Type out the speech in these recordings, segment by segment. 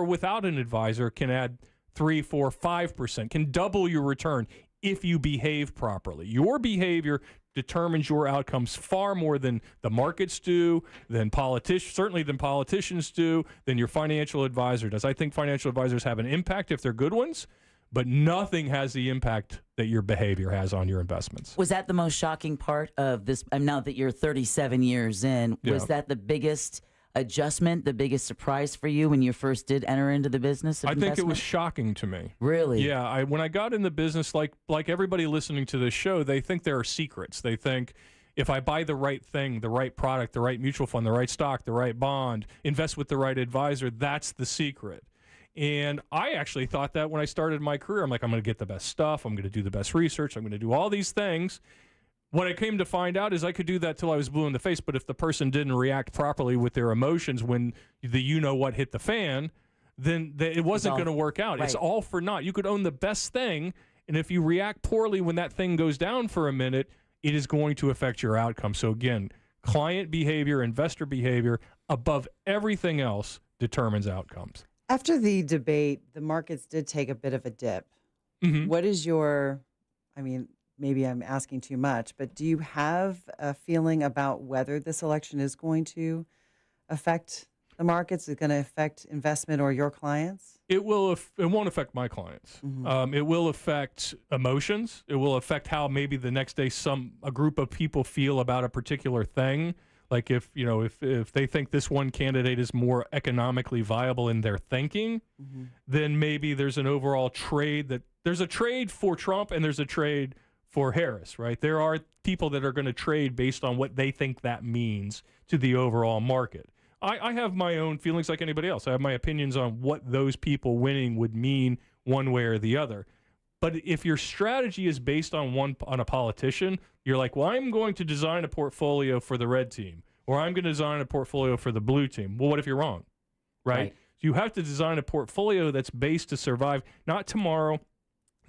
without an advisor can add 3, 4, 5%, can double your return if you behave properly. Your behavior determines your outcomes far more than the markets do, than certainly than politicians do, than your financial advisor does. I think financial advisors have an impact if they're good ones, but nothing has the impact that your behavior has on your investments. Was that the most shocking part of this? Now that you're 37 years in, was that the biggest adjustment, the biggest surprise for you when you first did enter into the business of investment? I think it was shocking to me. Really? Yeah. When I got in the business, like everybody listening to this show, they think there are secrets. They think if I buy the right thing, the right product, the right mutual fund, the right stock, the right bond, invest with the right advisor, that's the secret. And I actually thought that when I started my career. I'm like, I'm going to get the best stuff. I'm going to do the best research. I'm going to do all these things. What I came to find out is I could do that till I was blue in the face, but if the person didn't react properly with their emotions when the you-know-what hit the fan, then it wasn't going to work out. Right. It's all for naught. You could own the best thing, and if you react poorly when that thing goes down for a minute, it is going to affect your outcome. So again, client behavior, investor behavior, above everything else, determines outcomes. After the debate, the markets did take a bit of a dip. Mm-hmm. What is maybe I'm asking too much, but do you have a feeling about whether this election is going to affect the markets? Is it going to affect investment or your clients? It will. It won't affect my clients. Mm-hmm. It will affect emotions. It will affect how maybe the next day a group of people feel about a particular thing. Like if they think this one candidate is more economically viable in their thinking, Mm-hmm. then maybe there's an overall trade there's a trade for Trump and there's a trade for Harris, right? There are people that are going to trade based on what they think that means to the overall market. I have my own feelings like anybody else. I have my opinions on what those people winning would mean one way or the other. But if your strategy is based on a politician, you're like, well, I'm going to design a portfolio for the red team, or I'm going to design a portfolio for the blue team. Well, what if you're wrong, right? You have to design a portfolio that's based to survive, not tomorrow,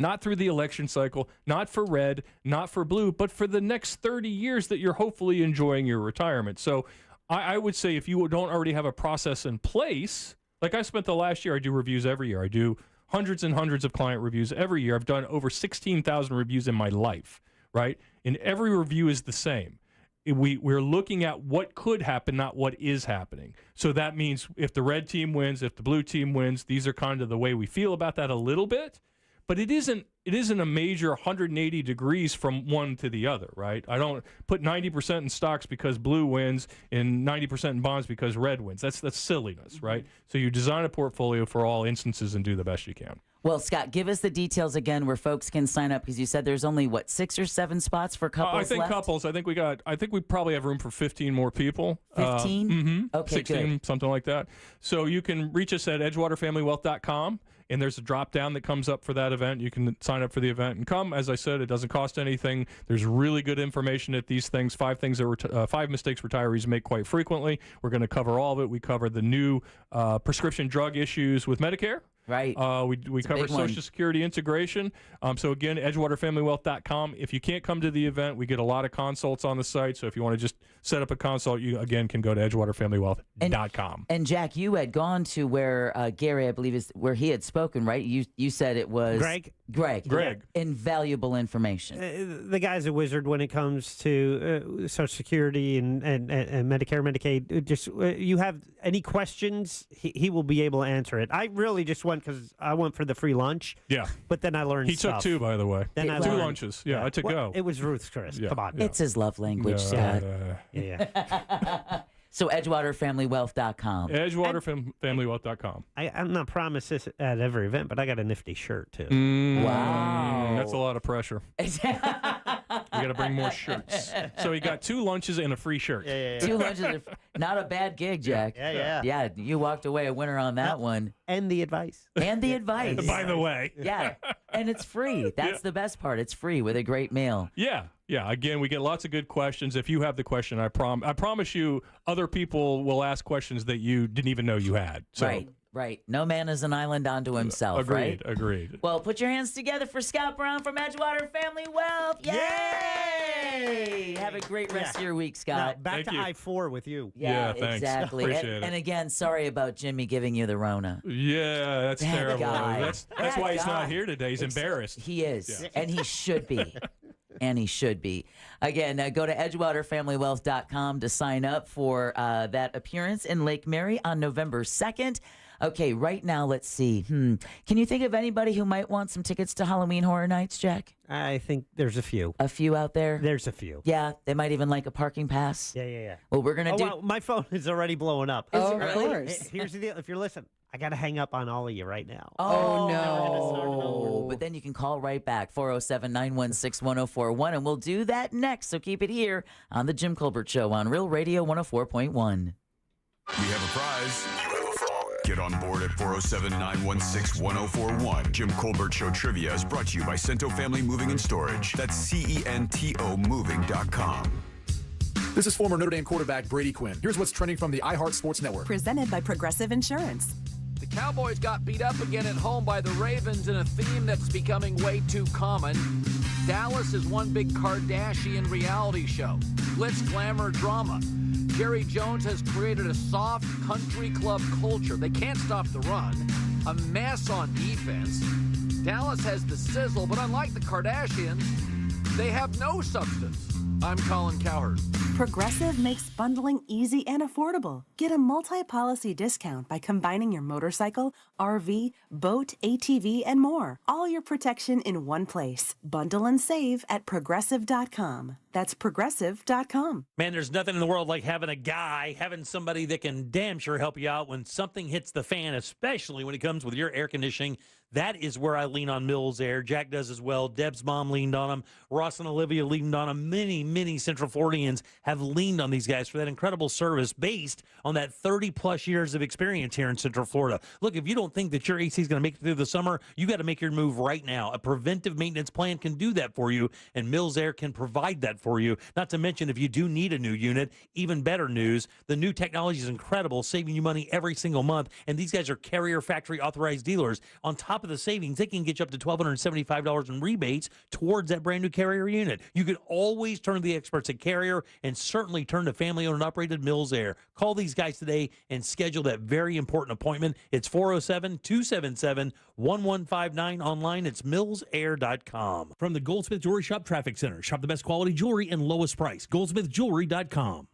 not through the election cycle, not for red, not for blue, but for the next 30 years that you're hopefully enjoying your retirement. So I would say if you don't already have a process in place, like I spent the last year, I do reviews every year. I do hundreds and hundreds of client reviews every year. I've done over 16,000 reviews in my life, right? And every review is the same. We're looking at what could happen, not what is happening. So that means if the red team wins, if the blue team wins, these are kind of the way we feel about that a little bit. But it isn't a major 180 degrees from one to the other, right? I don't put 90% in stocks because blue wins and 90% in bonds because red wins. That's silliness, right? So you design a portfolio for all instances and do the best you can. Well, Scott, give us the details again where folks can sign up, because you said there's only, 6 or 7 spots for couples I think left? couples. I think we probably have room for 15 more people. 15? Okay, 16, good. something like that. So you can reach us at edgewaterfamilywealth.com, and there's a drop down that comes up for that event. You can sign up for the event and come. As I said, it doesn't cost anything. There's really good information at these things. 5 mistakes retirees make quite frequently. We're going to cover all of it. We cover the new prescription drug issues with Medicare. Right. We cover Social Security integration. So again, edgewaterfamilywealth.com. If you can't come to the event, we get a lot of consults on the site. So if you want to just set up a consult, you again can go to edgewaterfamilywealth.com. And Jack, you had gone to where Gary, I believe, is where he had spoken, right? You said it was Greg. Invaluable information. The guy's a wizard when it comes to Social Security and Medicare, Medicaid. Just you have any questions, he will be able to answer it. I really just went because I went for the free lunch. Yeah. But then I learned He took 2, by the way. Then I 2 learned. lunches. Yeah, I took go. It was Ruth's, Chris. Yeah. Come on. It's his love language, Scott. Yeah. So edgewaterfamilywealth.com. edgewaterfamilywealth.com. I'm not promised this at every event, but I got a nifty shirt, too. Wow. That's a lot of pressure. You got to bring more shirts. So he got 2 lunches and a free shirt. Yeah. 2 lunches are not a bad gig, Jack. Yeah. Yeah, you walked away a winner on that one. And the advice. And the advice. By the way. Yeah. And it's free. That's the best part. It's free with a great meal. Yeah. Again, we get lots of good questions. If you have the question, I promise you other people will ask questions that you didn't even know you had. So Right. Right. No man is an island unto himself, right? Agreed. Well, put your hands together for Scott Brown from Edgewater Family Wealth. Yay! Have a great rest of your week, Scott. Now, back Thank to you. I-4 with you. Yeah, thanks. Exactly. Appreciate it. And again, sorry about Jimmy giving you the Rona. Yeah, that's That terrible. guy. That's That why he's guy. not here today. He's embarrassed. He is, Yeah. and he should be. And he should be. Again, go to EdgewaterFamilyWealth.com to sign up for that appearance in Lake Mary on November 2nd. Okay, right now, let's see. Can you think of anybody who might want some tickets to Halloween Horror Nights, Jack? I think there's a few. A few out there? There's a few. Yeah, they might even like a parking pass. Yeah. Well, we're going to Oh, do... wow, my phone is already blowing up. Oh, it of really? course. Here's the deal. If you're listening, I got to hang up on all of you right now. Oh, no. no. But then you can call right back, 407-916-1041, and we'll do that next. So keep it here on The Jim Colbert Show on Real Radio 104.1. We have a prize. You have a phone. Get on board at 407-916-1041. Jim Colbert Show Trivia is brought to you by Cento Family Moving and Storage. That's CENTO moving.com. This is former Notre Dame quarterback Brady Quinn. Here's what's trending from the iHeart Sports Network. Presented by Progressive Insurance. The Cowboys got beat up again at home by the Ravens in a theme that's becoming way too common. Dallas is one big Kardashian reality show. Glitz, glamour, drama. Jerry Jones has created a soft country club culture. They can't stop the run. A mess on defense. Dallas has the sizzle, but unlike the Kardashians, they have no substance. I'm Colin Cowherd. Progressive makes bundling easy and affordable. Get a multi-policy discount by combining your motorcycle, RV, boat, ATV, and more. All your protection in one place. Bundle and save at Progressive.com. That's Progressive.com. Man, there's nothing in the world like having somebody that can damn sure help you out when something hits the fan, especially when it comes with your air conditioning. That is where I lean on Mills Air. Jack does as well. Deb's mom leaned on him. Ross and Olivia leaned on him. Many Central Floridians have leaned on these guys for that incredible service based on that 30-plus years of experience here in Central Florida. Look, if you don't think that your AC is going to make it through the summer, you got to make your move right now. A preventive maintenance plan can do that for you, and Mills Air can provide that for you. Not to mention, if you do need a new unit, even better news, the new technology is incredible, saving you money every single month, and these guys are Carrier factory authorized dealers. On top of the savings, they can get you up to $1,275 in rebates towards that brand new Carrier unit. You can always turn to the experts at Carrier and certainly turn to family-owned and operated Mills Air. Call these guys today and schedule that very important appointment. It's 407-277-1159. Online, it's millsair.com. From the Goldsmith Jewelry Shop Traffic Center. Shop the best quality jewelry and lowest price. goldsmithjewelry.com.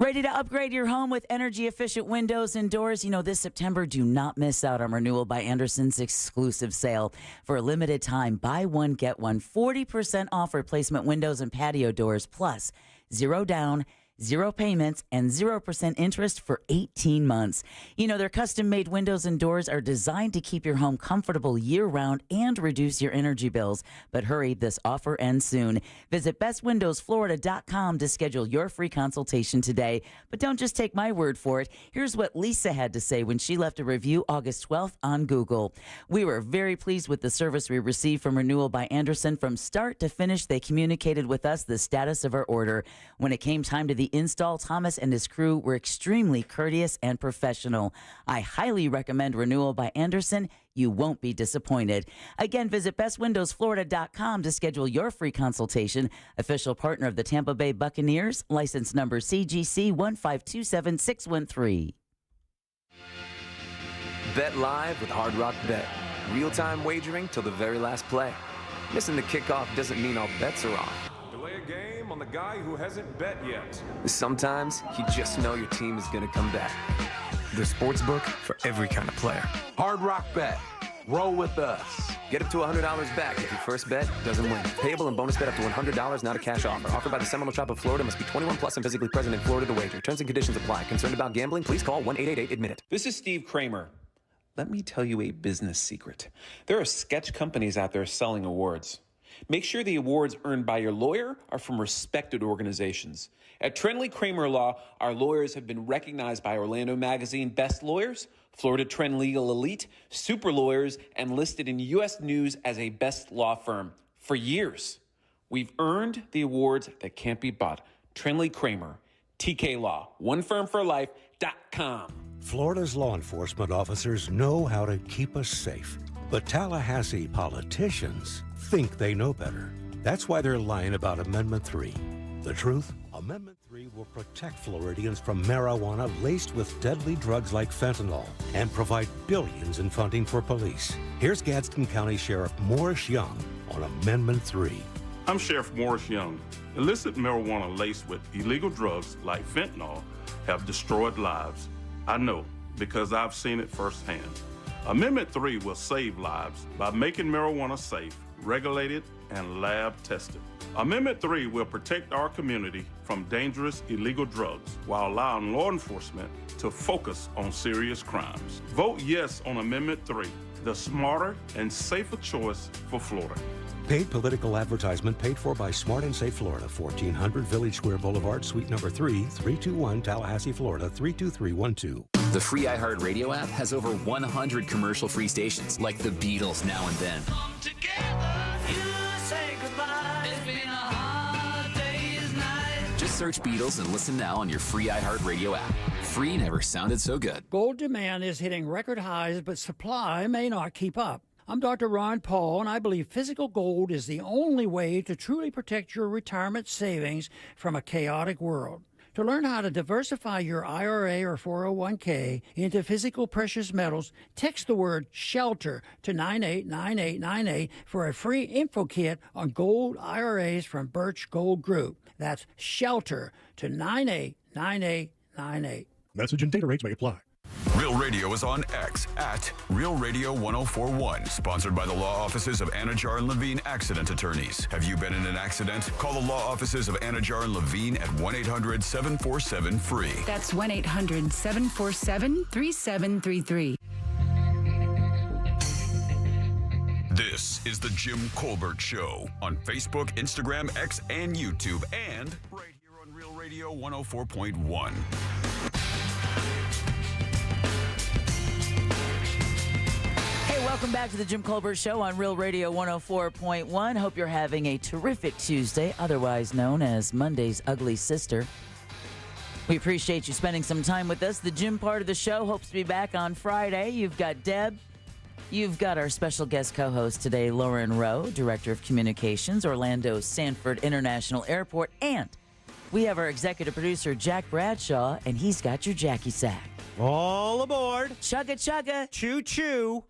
Ready to upgrade your home with energy-efficient windows and doors? You know, this September, do not miss out on Renewal by Andersen's exclusive sale. For a limited time, buy one, get one. 40% off replacement windows and patio doors, plus 0 down, 0 payments, and 0% interest for 18 months. You know, their custom-made windows and doors are designed to keep your home comfortable year-round and reduce your energy bills. But hurry, this offer ends soon. Visit bestwindowsflorida.com to schedule your free consultation today. But don't just take my word for it. Here's what Lisa had to say when she left a review August 12th on Google. We were very pleased with the service we received from Renewal by Andersen. From start to finish, they communicated with us the status of our order. When it came time to the install, Thomas and his crew were extremely courteous and professional. I highly recommend Renewal by Andersen. You won't be disappointed. Again, visit bestwindowsflorida.com to schedule your free consultation. Official partner of the Tampa Bay Buccaneers, license number CGC 1527613. Bet live with Hard Rock Bet. Real-time wagering till the very last play. Missing the kickoff doesn't mean all bets are off. Delay a game on the guy who hasn't bet yet. Sometimes you just know your team is going to come back. The Sportsbook for every kind of player. Hard Rock Bet. Roll with us. Get up to $100 back if your first bet doesn't win. Payable and bonus bet up to $100, not a cash offer. Offered by the Seminole Tribe of Florida. Must be 21 plus and physically present in Florida to wager. Terms and conditions apply. Concerned about gambling? Please call 1-888-ADMIT-IT. This is Steve Kramer. Let me tell you a business secret. There are sketch companies out there selling awards. Make sure the awards earned by your lawyer are from respected organizations. At Trenley Kramer Law, our lawyers have been recognized by Orlando Magazine Best Lawyers, Florida Trend Legal Elite, Super Lawyers, and listed in U.S. News as a best law firm for years. We've earned the awards that can't be bought. Trenley Kramer, TK Law, onefirmforlife.com. Florida's law enforcement officers know how to keep us safe, but Tallahassee politicians think they know better. That's why they're lying about Amendment 3. The truth? Amendment 3 will protect Floridians from marijuana laced with deadly drugs like fentanyl and provide billions in funding for police. Here's Gadsden County Sheriff Morris Young on Amendment 3. I'm Sheriff Morris Young. Illicit marijuana laced with illegal drugs like fentanyl have destroyed lives. I know because I've seen it firsthand. Amendment 3 will save lives by making marijuana safe, regulated, and lab tested. Amendment 3 will protect our community from dangerous illegal drugs while allowing law enforcement to focus on serious crimes. Vote yes on Amendment 3, the smarter and safer choice for Florida. Paid political advertisement paid for by Smart and Safe Florida, 1400 Village Square Boulevard, Suite number 3, 321 Tallahassee, Florida, 32312. The free iHeartRadio app has over 100 commercial-free stations, like the Beatles Now and Then. Come together, you say goodbye. It's been a hard day's night. Just search Beatles and listen now on your free iHeartRadio app. Free never sounded so good. Gold demand is hitting record highs, but supply may not keep up. I'm Dr. Ron Paul, and I believe physical gold is the only way to truly protect your retirement savings from a chaotic world. To learn how to diversify your IRA or 401k into physical precious metals, text the word SHELTER to 989898 for a free info kit on gold IRAs from Birch Gold Group. That's SHELTER to 989898. Message and data rates may apply. Real Radio is on X at Real Radio 1041. Sponsored by the law offices of Anajar and Levine Accident Attorneys. Have you been in an accident? Call the law offices of Anajar and Levine at 1-800-747-FREE. That's 1-800-747-3733. This is the Jim Colbert Show on Facebook, Instagram, X, and YouTube, and right here on Real Radio 104.1. Welcome back to the Jim Colbert Show on Real Radio 104.1. Hope you're having a terrific Tuesday, otherwise known as Monday's ugly sister. We appreciate you spending some time with us. The Jim part of the show hopes to be back on Friday. You've got Deb. You've got our special guest co-host today, Lauren Rowe, Director of Communications, Orlando Sanford International Airport. And we have our executive producer, Jack Bradshaw, and he's got your Jackie sack. All aboard. Chugga, chugga. Choo-choo.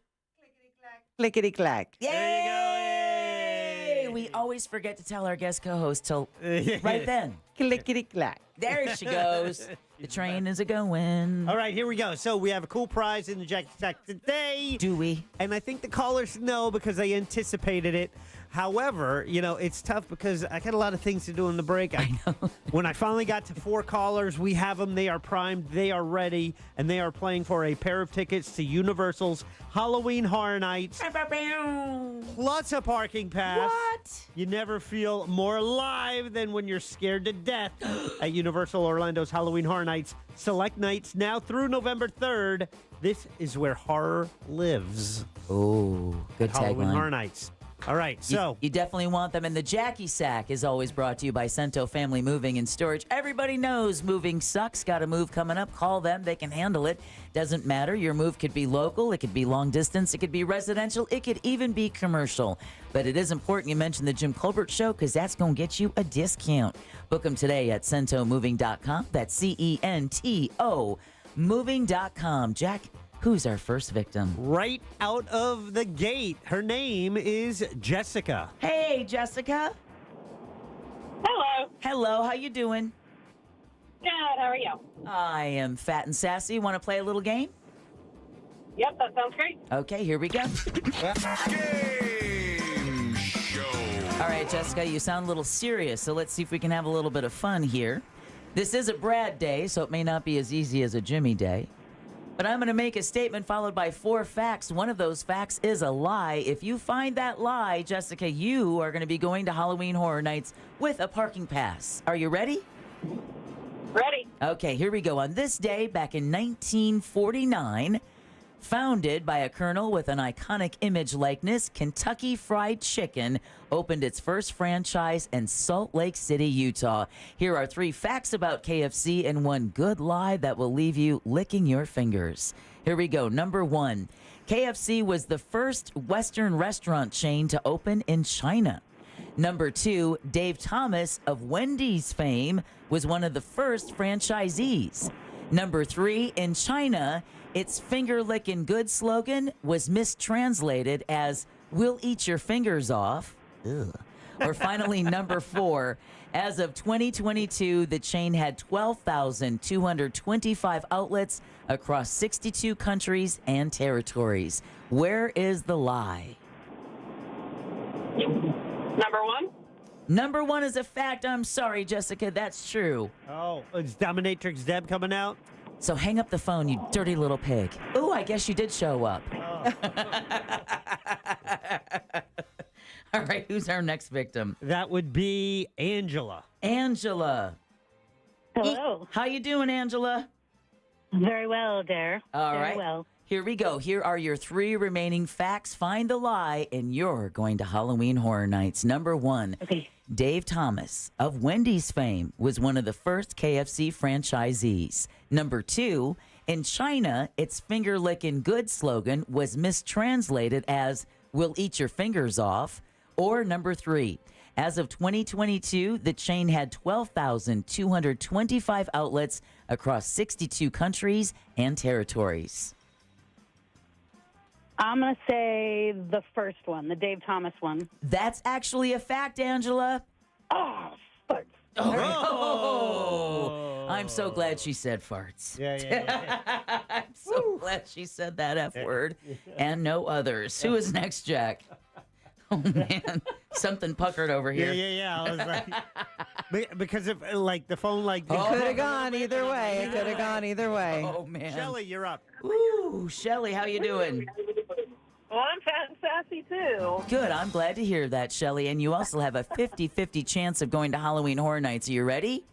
Clickety-clack. Yay! We always forget to tell our guest co-host till right then. Clickety-clack. There she goes. The train is a-going. All right, here we go. So we have a cool prize in the Jackie Sack today. Do we? And I think the callers know because they anticipated it. However, you know, it's tough because I got a lot of things to do in the break. I know. When I finally got to 4 callers, we have them. They are primed. They are ready. And they are playing for a pair of tickets to Universal's Halloween Horror Nights. Plus a parking pass. What? You never feel more alive than when you're scared to death at Universal Orlando's Halloween Horror Nights. Select nights now through November 3rd. This is where horror lives. Oh, good Halloween tagline. Horror Nights. All right, so. You definitely want them. And the Jackie Sack is always brought to you by Cento Family Moving and Storage. Everybody knows moving sucks. Got a move coming up. Call them. They can handle it. Doesn't matter. Your move could be local. It could be long distance. It could be residential. It could even be commercial. But it is important you mention the Jim Colbert Show because that's going to get you a discount. Book them today at centomoving.com. That's C-E-N-T-O moving.com. Jack, who's our first victim? Right out of the gate. Her name is Jessica. Hey, Jessica. Hello. Hello. How you doing? Good. How are you? I am fat and sassy. Want to play a little game? Yep, that sounds great. Okay, here we go. Game show. All right, Jessica, you sound a little serious, so let's see if we can have a little bit of fun here. This is a Brad day, so it may not be as easy as a Jimmy day. But I'm going to make a statement followed by 4 facts. One of those facts is a lie. If you find that lie, Jessica, you are going to be going to Halloween Horror Nights with a parking pass. Are you ready? Ready. Okay, here we go. On this day, back in 1949, Founded by a colonel with an iconic image likeness, Kentucky Fried Chicken opened its first franchise in Salt Lake City, Utah. Here are 3 facts about KFC and 1 good lie that will leave you licking your fingers. Here we go. Number 1, KFC was the first Western restaurant chain to open in China. Number 2, Dave Thomas of Wendy's fame was one of the first franchisees. Number 3, in China, its finger licking good slogan was mistranslated as "We'll eat your fingers off." Ugh. Or finally, number 4, as of 2022, the chain had 12,225 outlets across 62 countries and territories. Where is the lie? Number 1? Number 1 is a fact. I'm sorry, Jessica. That's true. Oh, is Dominatrix Deb coming out? So hang up the phone, you dirty little pig. Oh, I guess you did show up. Oh. All right, who's our next victim? That would be Angela. Angela. Hello. How you doing, Angela? Very well, Dare. All Very right. well. Here we go. Here are your 3 remaining facts. Find the lie, and you're going to Halloween Horror Nights. Number 1, Dave Thomas of Wendy's fame was one of the first KFC franchisees. Number 2, in China, its finger-licking good slogan was mistranslated as "We'll eat your fingers off." Or number 3, as of 2022, the chain had 12,225 outlets across 62 countries and territories. I'm going to say the first one, the Dave Thomas one. That's actually a fact, Angela. Oh, farts. Oh. I'm so glad she said farts. Yeah. I'm so glad she said that F word and no others. Who is next, Jack? Oh, man. Something puckered over here. Yeah. I was like, because if like the phone like It could have gone either way. It could have gone either way. Oh, man. Shelly, you're up. Ooh, Shelly, how you doing? Well, I'm fat and sassy, too. Good. I'm glad to hear that, Shelly. And you also have a 50-50 chance of going to Halloween Horror Nights. Are you ready?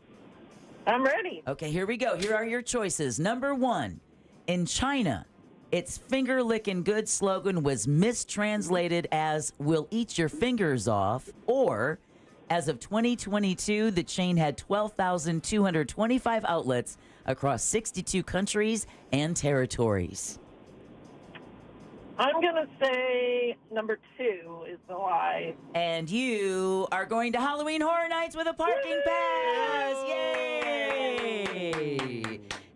I'm ready. Okay, here we go. Here are your choices. Number 1, in China, its finger-licking good slogan was mistranslated as "We'll eat your fingers off." Or, as of 2022, the chain had 12,225 outlets across 62 countries and territories. I'm going to say number 2 is the lie. And you are going to Halloween Horror Nights with a parking pass. Yay!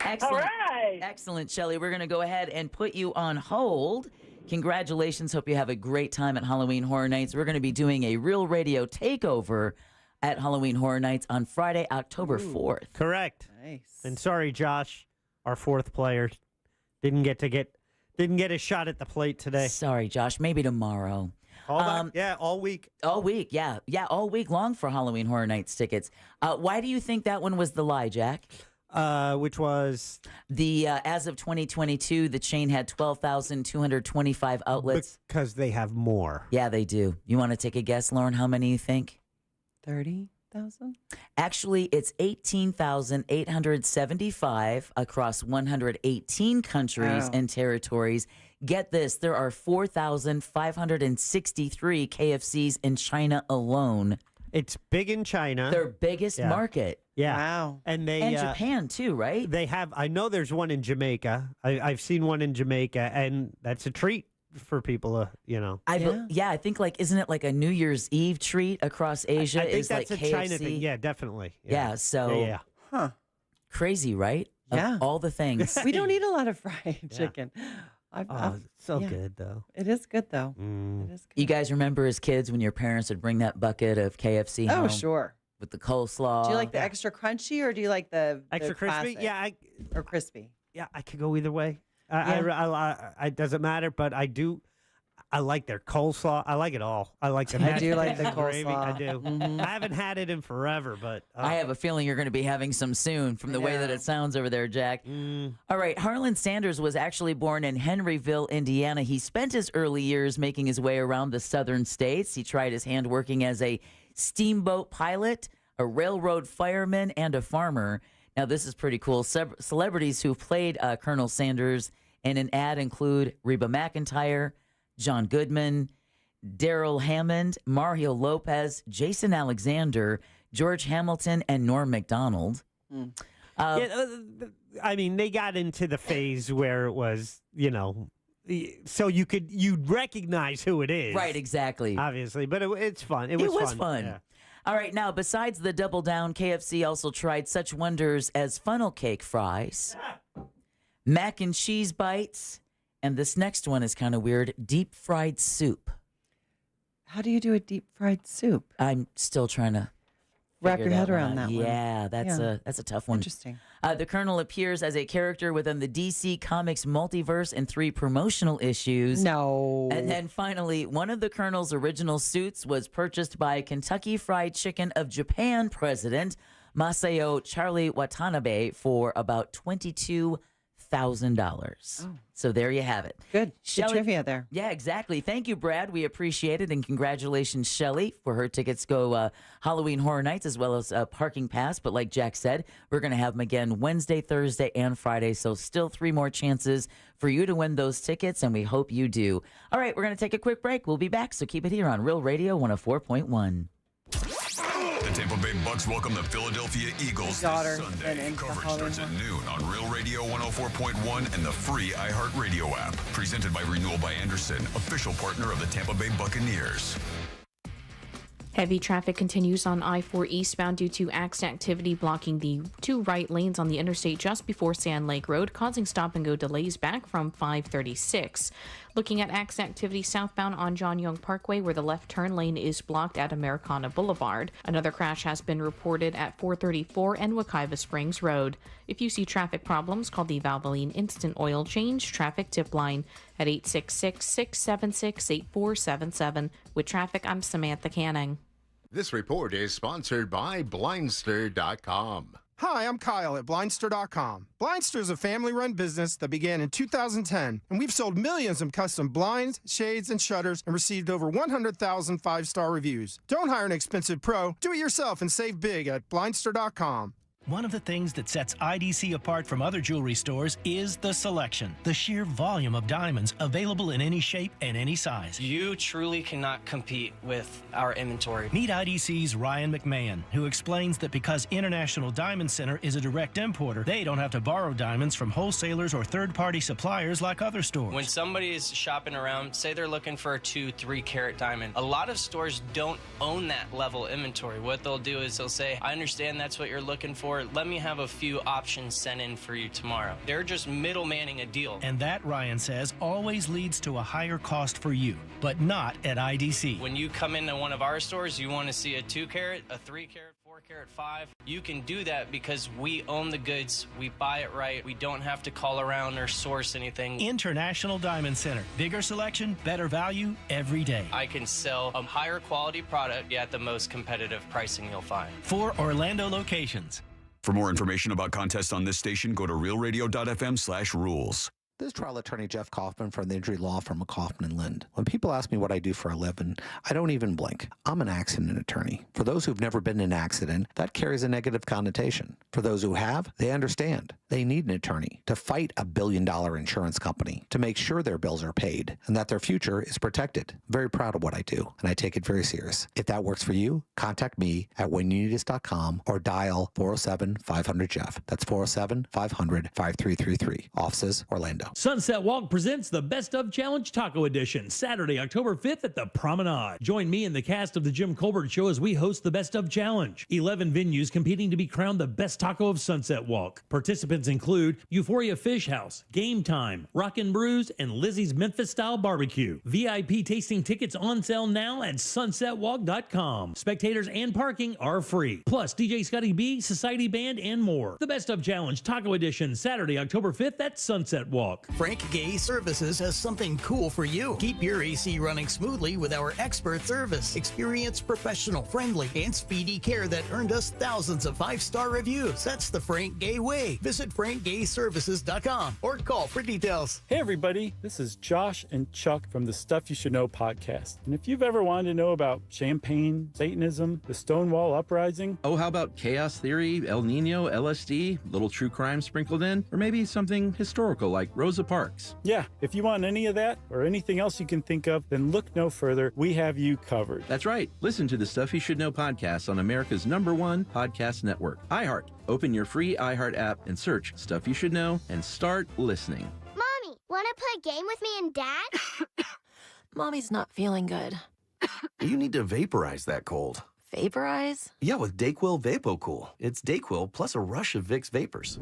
Excellent. All right. Excellent, Shelly. We're going to go ahead and put you on hold. Congratulations. Hope you have a great time at Halloween Horror Nights. We're going to be doing a Real Radio takeover at Halloween Horror Nights on Friday, October 4th. Correct. Nice. And sorry, Josh, our 4th player didn't get a shot at the plate today. Sorry, Josh. Maybe tomorrow. Yeah, all week. All week, yeah, all week long for Halloween Horror Nights tickets. Why do you think that one was the lie, Jack? Which was the as of 2022, the chain had 12,225 outlets. Because they have more. Yeah, they do. You want to take a guess, Lauren? How many you think? 30,000? Actually, it's 18,875 across 118 countries and territories. Get this, there are 4,563 KFCs in China alone. It's big in China. Their biggest market. Yeah. Wow. And Japan too, right? They have. I know there's one in Jamaica. I've seen one in Jamaica, and that's a treat for people. I think isn't it like a New Year's Eve treat across Asia? I think is that's like a KFC? China thing. Yeah, definitely. Yeah. So. Huh. Crazy, right? Yeah. Of all the things. We don't eat a lot of fried chicken. It's so good, though. It is good, though. Mm. It is good. You guys remember as kids when your parents would bring that bucket of KFC home? Oh, sure. With the coleslaw. Do you like the extra crunchy or do you like the Extra crispy? classic? Yeah. Or crispy? Yeah, I could go either way. It doesn't matter, but I do. I like their coleslaw. I like it all. I like the I do like the gravy. coleslaw. I do. Mhm. I haven't had it in forever, but I have a feeling you're going to be having some soon from the way that it sounds over there, Jack. All right. Harlan Sanders was actually born in Henryville, Indiana. He spent his early years making his way around the southern states. He tried his hand working as a steamboat pilot, a railroad fireman, and a farmer. Now, this is pretty cool. Celebrities who played Colonel Sanders in an ad include Reba McEntire, John Goodman, Daryl Hammond, Mario Lopez, Jason Alexander, George Hamilton, and Norm Macdonald. I mean, they got into the phase where it was, so you'd recognize who it is. Right, exactly. Obviously, but it's fun. It was fun. Yeah. All right, now, besides the Double Down, KFC also tried such wonders as funnel cake fries, mac and cheese bites, and this next one is kind of weird, deep fried soup. How do you do a deep fried soup? I'm still trying to wrap your head around that one. Yeah, that's a tough one. Interesting. The Colonel appears as a character within the DC Comics multiverse in 3 promotional issues. No. And then finally, one of the Colonel's original suits was purchased by Kentucky Fried Chicken of Japan president Masao Charlie Watanabe for about $22,000. Oh. So there you have it. Good. Shelley, Good trivia there. Yeah, exactly. Thank you, Brad. We appreciate it. And congratulations, Shelley, for her tickets go Halloween Horror Nights as well as Parking Pass. But like Jack said, we're going to have them again Wednesday, Thursday, and Friday. So still 3 more chances for you to win those tickets, and we hope you do. All right, we're going to take a quick break. We'll be back, so keep it here on Real Radio 104.1. The Tampa Bay Bucks welcome the Philadelphia Eagles this Sunday. Coverage starts at noon on Real Radio 104.1 and the free iHeartRadio app. Presented by Renewal by Anderson, official partner of the Tampa Bay Buccaneers. Heavy traffic continues on I-4 eastbound due to accident activity blocking the 2 right lanes on the interstate just before Sand Lake Road, causing stop-and-go delays back from 536. Looking at accident activity southbound on John Young Parkway, where the left turn lane is blocked at Americana Boulevard. Another crash has been reported at 434 and Wekiva Springs Road. If you see traffic problems, call the Valvoline Instant Oil Change Traffic Tip Line at 866-676-8477. With traffic, I'm Samantha Canning. This report is sponsored by Blindster.com. Hi, I'm Kyle at Blindster.com. Blindster is a family-run business that began in 2010, and we've sold millions of custom blinds, shades, and shutters and received over 100,000 five-star reviews. Don't hire an expensive pro. Do it yourself and save big at Blindster.com. One of the things that sets IDC apart from other jewelry stores is the selection, the sheer volume of diamonds available in any shape and any size. You truly cannot compete with our inventory. Meet IDC's Ryan McMahon, who explains that because International Diamond Center is a direct importer, they don't have to borrow diamonds from wholesalers or third-party suppliers like other stores. When somebody is shopping around, say they're looking for a 2-3 carat diamond, a lot of stores don't own that level inventory. What they'll do is they'll say, I understand that's what you're looking for. Let me have a few options sent in for you tomorrow. They're just middlemaning a deal. And that, Ryan says, always leads to a higher cost for you, but not at IDC. When you come into one of our stores, you want to see a 2 carat, a 3 carat, 4 carat, 5. You can do that because we own the goods. We buy it right. We don't have to call around or source anything. International Diamond Center. Bigger selection, better value every day. I can sell a higher quality product at the most competitive pricing you'll find. 4 Orlando locations. For more information about contests on this station, go to realradio.fm/rules. This is trial attorney Jeff Kaufman from the injury law firm of Kaufman & Lind. When people ask me what I do for a living, I don't even blink. I'm an accident attorney. For those who've never been in an accident, that carries a negative connotation. For those who have, they understand. They need an attorney to fight a billion-dollar insurance company to make sure their bills are paid and that their future is protected. Very proud of what I do, and I take it very serious. If that works for you, contact me at whenyouneedus.com or dial 407-500-JEFF. That's 407-500-5333. Offices, Orlando. Sunset Walk presents the Best of Challenge Taco Edition, Saturday, October 5th at the Promenade. Join me and the cast of The Jim Colbert Show as we host the Best of Challenge. 11 venues competing to be crowned the best taco of Sunset Walk. Participants include Euphoria Fish House, Game Time, Rockin' Brews, and Lizzie's Memphis-style barbecue. VIP tasting tickets on sale now at sunsetwalk.com. Spectators and parking are free. Plus, DJ Scotty B, Society Band, and more. The Best of Challenge Taco Edition, Saturday, October 5th at Sunset Walk. Frank Gay Services has something cool for you. Keep your AC running smoothly with our expert service. Experienced, professional, friendly, and speedy care that earned us thousands of 5-star reviews. That's the Frank Gay way. Visit frankgayservices.com or call for details. Hey everybody, this is Josh and Chuck from the Stuff You Should Know podcast. And if you've ever wanted to know about champagne, Satanism, the Stonewall Uprising. Oh, how about chaos theory, El Nino, LSD, little true crime sprinkled in? Or maybe something historical like Rose Rosa Parks. Yeah, if you want any of that or anything else you can think of, then look no further. We have you covered. That's right. Listen to the Stuff You Should Know podcast on America's #1 podcast network, iHeart. Open your free iHeart app and search Stuff You Should Know and start listening. Mommy, want to play a game with me and Dad? Mommy's not feeling good. You need to vaporize that cold. Vaporize? Yeah, with DayQuil VapoCool. It's DayQuil plus a rush of Vicks vapors.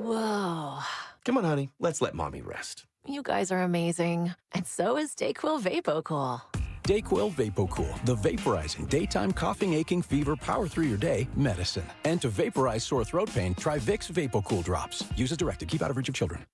Whoa. Come on, honey. Let's let Mommy rest. You guys are amazing. And so is DayQuil VapoCool. DayQuil VapoCool, the vaporizing daytime coughing, aching, fever, power through your day medicine. And to vaporize sore throat pain, try Vicks VapoCool drops. Use as directed. Keep out of reach of children.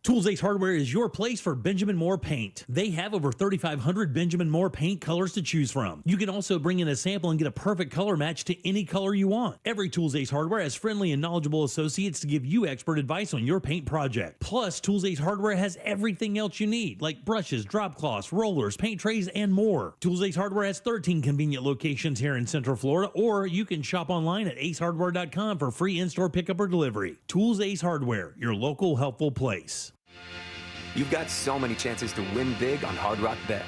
Tools Ace Hardware is your place for Benjamin Moore paint. They have over 3,500 Benjamin Moore paint colors to choose from. You can also bring in a sample and get a perfect color match to any color you want. Every Tools Ace Hardware has friendly and knowledgeable associates to give you expert advice on your paint project. Plus, Tools Ace Hardware has everything else you need, like brushes, drop cloths, rollers, paint trays, and more. Tools Ace Hardware has 13 convenient locations here in Central Florida, or you can shop online at acehardware.com for free in-store pickup or delivery. Tools Ace Hardware, your local helpful place. You've got so many chances to win big on Hard Rock Bet.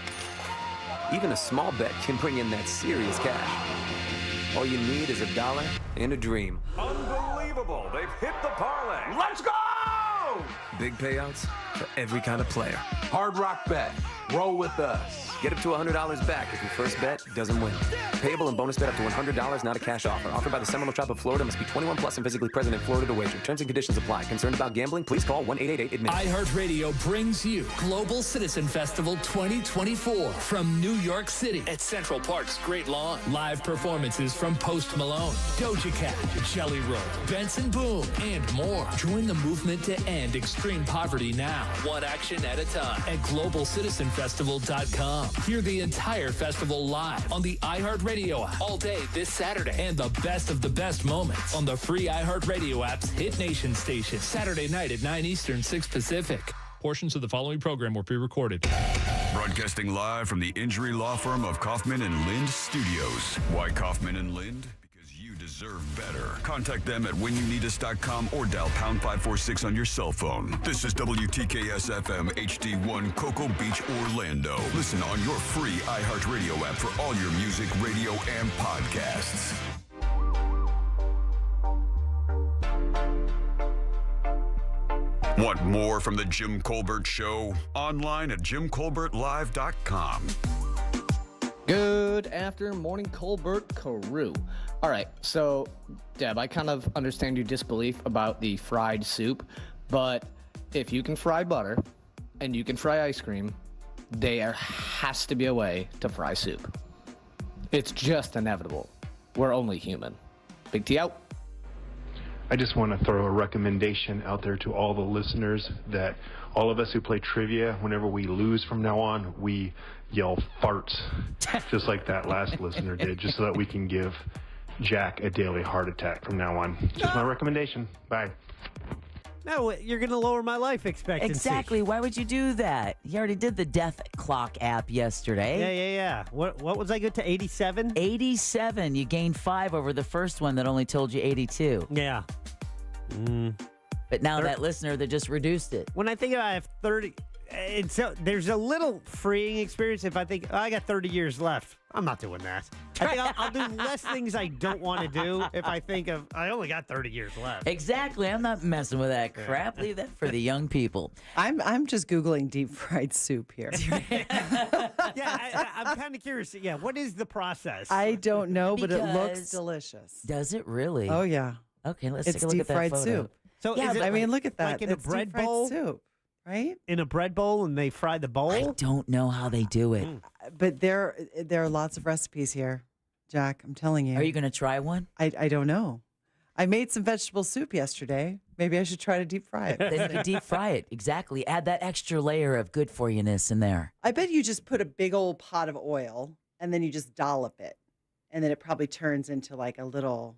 Even a small bet can bring in that serious cash. All you need is $1 and a dream. Unbelievable. They've hit the parlay. Let's go! Big payouts for every kind of player. Hard Rock Bet. Roll with us. Get up to $100 back if your first bet doesn't win. Payable and bonus bet up to $100, not a cash offer. Offered by the Seminole Tribe of Florida. Must be 21 plus and physically present in Florida to wager. Terms and conditions apply. Concerned about gambling? Please call 1-888-ADMIT. iHeartRadio brings you Global Citizen Festival 2024 from New York City at Central Park's Great Lawn. Live performances from Post Malone, Doja Cat, Jelly Roll, Benson Boone, and more. Join the movement to end extreme poverty now, one action at a time at GlobalCitizenFestival.com. Hear the entire festival live on the iHeartRadio app all day this Saturday, and the best of the best moments on the free iHeartRadio app's Hit Nation station, Saturday night at 9 Eastern, 6 Pacific. Portions of the following program were pre-recorded. Broadcasting live from the injury law firm of Kaufman and Lind Studios. Why Kaufman and Lind? Because you deserve better. Contact them at whenyouneedus.com or dial #546 on your cell phone. This is WTKS-FM HD1 Cocoa Beach, Orlando. Listen on your free iHeartRadio app for all your music, radio, and podcasts. Want more from the Jim Colbert Show? Online at jimcolbertlive.com. Good afternoon, morning, Colbert Carew. All right, so, Deb, I kind of understand your disbelief about the fried soup, but if you can fry butter and you can fry ice cream, there has to be a way to fry soup. It's just inevitable. We're only human. Big T out. I just want to throw a recommendation out there to all the listeners that all of us who play trivia, whenever we lose from now on, we yell farts, just like that last listener did, just so that we can give Jack a daily heart attack from now on. Just my recommendation. Bye. No, you're going to lower my life expectancy. Exactly. Why would you do that? You already did the Death Clock app yesterday. Yeah. What was I good to, 87? 87. You gained 5 over the first one that only told you 82. Yeah. But now that listener that just reduced it. When I think I have 30, there's a little freeing experience if I think, I got 30 years left. I'm not doing that. I think I'll do less things I don't want to do if I think of, I only got 30 years left. Exactly. I'm not messing with that crap. Leave that for the young people. I'm just Googling deep fried soup here. I'm kind of curious. Yeah, what is the process? I don't know, but it looks delicious. Does it really? Oh, yeah. Okay, let's it's take a look deep at that fried photo. soup. So yeah, is it I mean, look at that. Like in it's a bread deep fried bowl? soup, right? In a bread bowl and they fry the bowl? I don't know how they do it. But there are lots of recipes here, Jack. I'm telling you. Are you going to try one? I don't know. I made some vegetable soup yesterday. Maybe I should try to deep fry it. Then you can deep fry it. Exactly. Add that extra layer of good for you-ness in there. I bet you just put a big old pot of oil and then you just dollop it. And then it probably turns into like a little...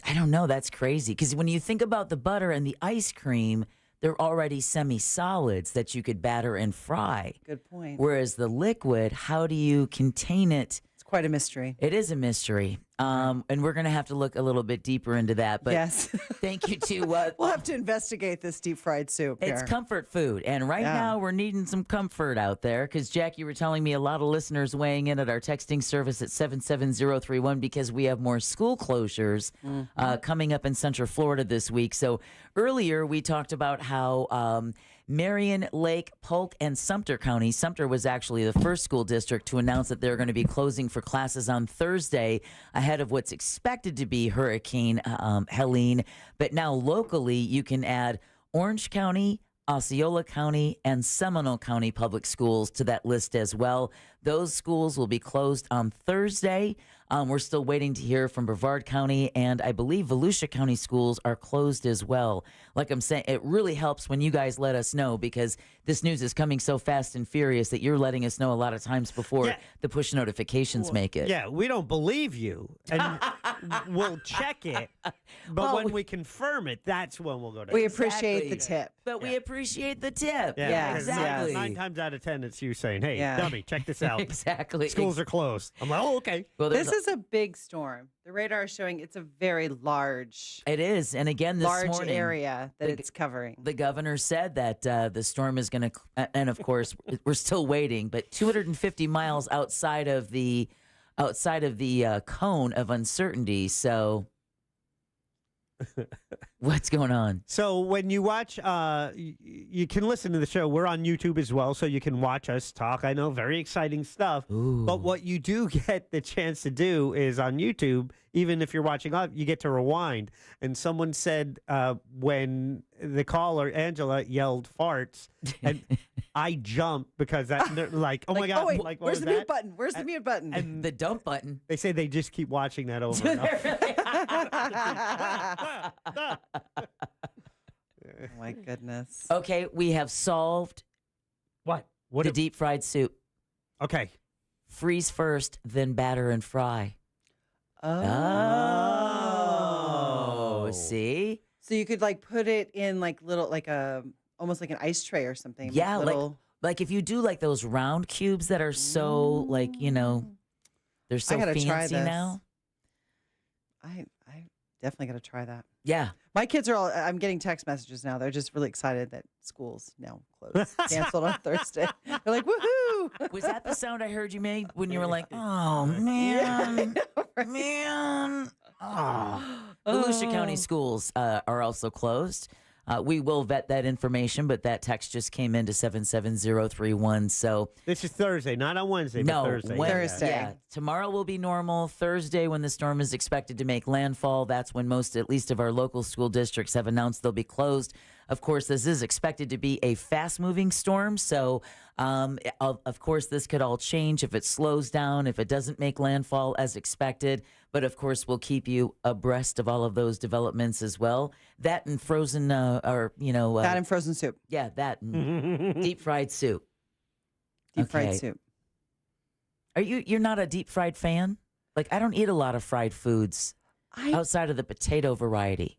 I don't know. That's crazy. Because when you think about the butter and the ice cream, they're already semi-solids that you could batter and fry. Good point. Whereas the liquid, how do you contain it Quite a mystery. It is a mystery. And we're going to have to look a little bit deeper into that. But yes. Thank you to... we'll have to investigate this deep fried soup. It's comfort food. And right now we're needing some comfort out there because, Jack, you were telling me a lot of listeners weighing in at our texting service at 77031 because we have more school closures coming up in Central Florida this week. So earlier we talked about how... Marion, Lake, Polk, and Sumter County. Sumter was actually the first school district to announce that they're going to be closing for classes on Thursday ahead of what's expected to be Hurricane Helene. But now locally, you can add Orange County, Osceola County, and Seminole County public schools to that list as well. Those schools will be closed on Thursday. We're still waiting to hear from Brevard County, and I believe Volusia County schools are closed as well. Like I'm saying, it really helps when you guys let us know because this news is coming so fast and furious that you're letting us know a lot of times before the push notifications make it. Yeah, we don't believe you, and we'll check it. But when we confirm it, that's when we'll go to. We appreciate the tip. But we appreciate the tip. Yeah, exactly. 9 times out of 10, it's you saying, "Hey, dummy, check this out." Exactly. Schools are closed. I'm like, "Oh, okay." Well, this is a big storm. The radar is showing it's a very large. It is, and again, this large morning, area that it's covering. The governor said that the storm is going to, and of course, we're still waiting, but 250 miles outside of the cone of uncertainty. So. What's going on? So when you watch, you can listen to the show. We're on YouTube as well, so you can watch us talk. I know, very exciting stuff. Ooh. But what you do get the chance to do is on YouTube, even if you're watching up, you get to rewind. And someone said when the caller, Angela, yelled farts, and I jumped because they're like, oh my God. Oh, wait, like, where's the mute button? Where's the mute button? And the dump button. They say they just keep watching that over and over. Oh my goodness. Okay, we have solved what the deep fried soup. Okay. Freeze first, then batter and fry. Oh. See? So you could like put it in like little, like almost like an ice tray or something. Yeah, little... like if you do like those round cubes that are so like, they're so fancy now. I definitely got to try that. Yeah. My kids are all, I'm getting text messages now. They're just really excited that school's now closed, canceled on Thursday. They're like, woohoo. Was that the sound I heard you made when you were like, oh, man, man. Oh. Volusia County schools are also closed. We will vet that information, but that text just came into 77031. So this is Thursday, not on Wednesday, but Thursday. Thursday. Yeah, tomorrow will be normal. Thursday, when the storm is expected to make landfall, that's when most, at least of our local school districts, have announced they'll be closed. Of course, this is expected to be a fast-moving storm, so of course, this could all change if it slows down, if it doesn't make landfall as expected. But of course, we'll keep you abreast of all of those developments as well. That and frozen, that and frozen soup. Yeah, that and deep fried soup. Deep fried soup. You're not a deep fried fan? Like, I don't eat a lot of fried foods outside of the potato variety.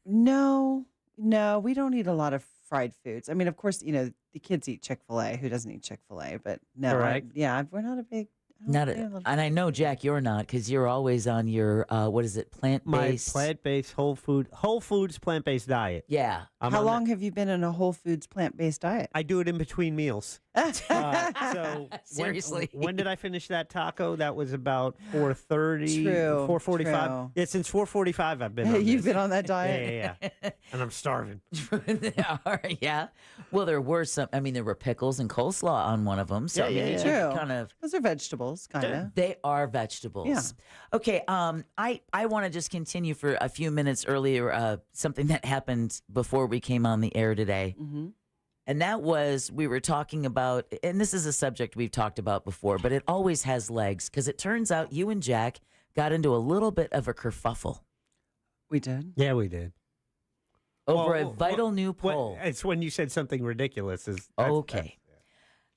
No, we don't eat a lot of fried foods. I mean, of course, the kids eat Chick-fil-A. Who doesn't eat Chick-fil-A? But no, we're not a big. And I know, Jack, you're not, because you're always on your what is it, plant-based? My plant-based Whole Foods plant-based diet. Yeah. How long have you been in a Whole Foods plant-based diet? I do it in between meals. So seriously, when did I finish that taco? That was about 4:30, True, 4:45. true. Yeah, since 4:45, I've been. On You've this. been on that diet. Yeah, and I'm starving. Yeah. Well, there were there were pickles and coleslaw on one of them. So true. Kind of. Those are vegetables, kind of. They are vegetables. Yeah. Okay. I want to just continue for a few minutes earlier. Something that happened before we came on the air today. Mm-hmm. And that was, we were talking about, and this is a subject we've talked about before, but it always has legs, because it turns out you and Jack got into a little bit of a kerfuffle. We did? Yeah, we did. Over a vital new poll. It's when you said something ridiculous. Okay.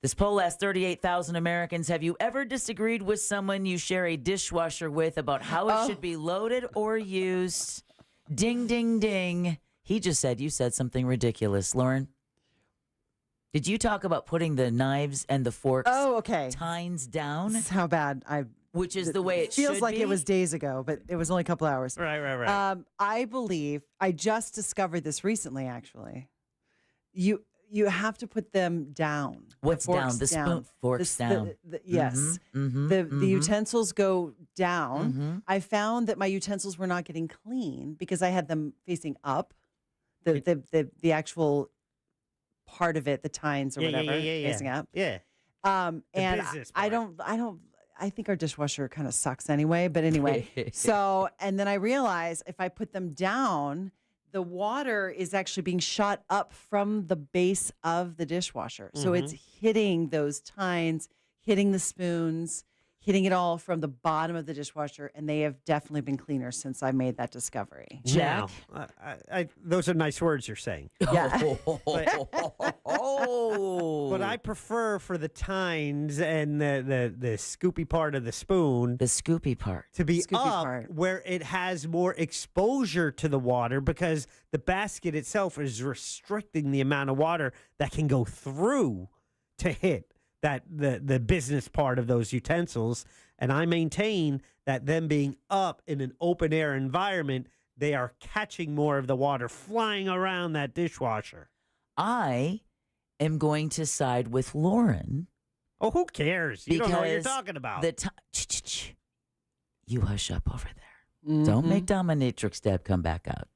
This poll asked 38,000 Americans, have you ever disagreed with someone you share a dishwasher with about how it should be loaded or used? Ding, ding, ding. He just said you said something ridiculous. Lauren? Did you talk about putting the knives and the forks tines down? This is how bad Which is the way it feels should like be. it was days ago, but it was only a couple hours. Right. I believe I just discovered this recently. Actually, you have to put them down. What's down? The spoon, forks down. Yes. Mm-hmm, the utensils go down. I found that my utensils were not getting clean because I had them facing up. The actual part of it, the tines or whatever, facing up. Yeah. And I think our dishwasher kind of sucks anyway. But anyway, and then I realized if I put them down, the water is actually being shot up from the base of the dishwasher. So it's hitting those tines, hitting the spoons, hitting it all from the bottom of the dishwasher. And they have definitely been cleaner since I made that discovery. Jack? Now, those are nice words you're saying. Yeah. But I prefer for the tines and the scoopy part of the spoon. The scoopy part. To be Scoopy up part. where it has more exposure to the water because the basket itself is restricting the amount of water that can go through to hit the business part of those utensils. And I maintain that them being up in an open air environment, they are catching more of the water flying around that dishwasher. I am going to side with Lauren. Oh, who cares? You don't know what you're talking about. You hush up over there. Don't make dominatrix Deb come back out.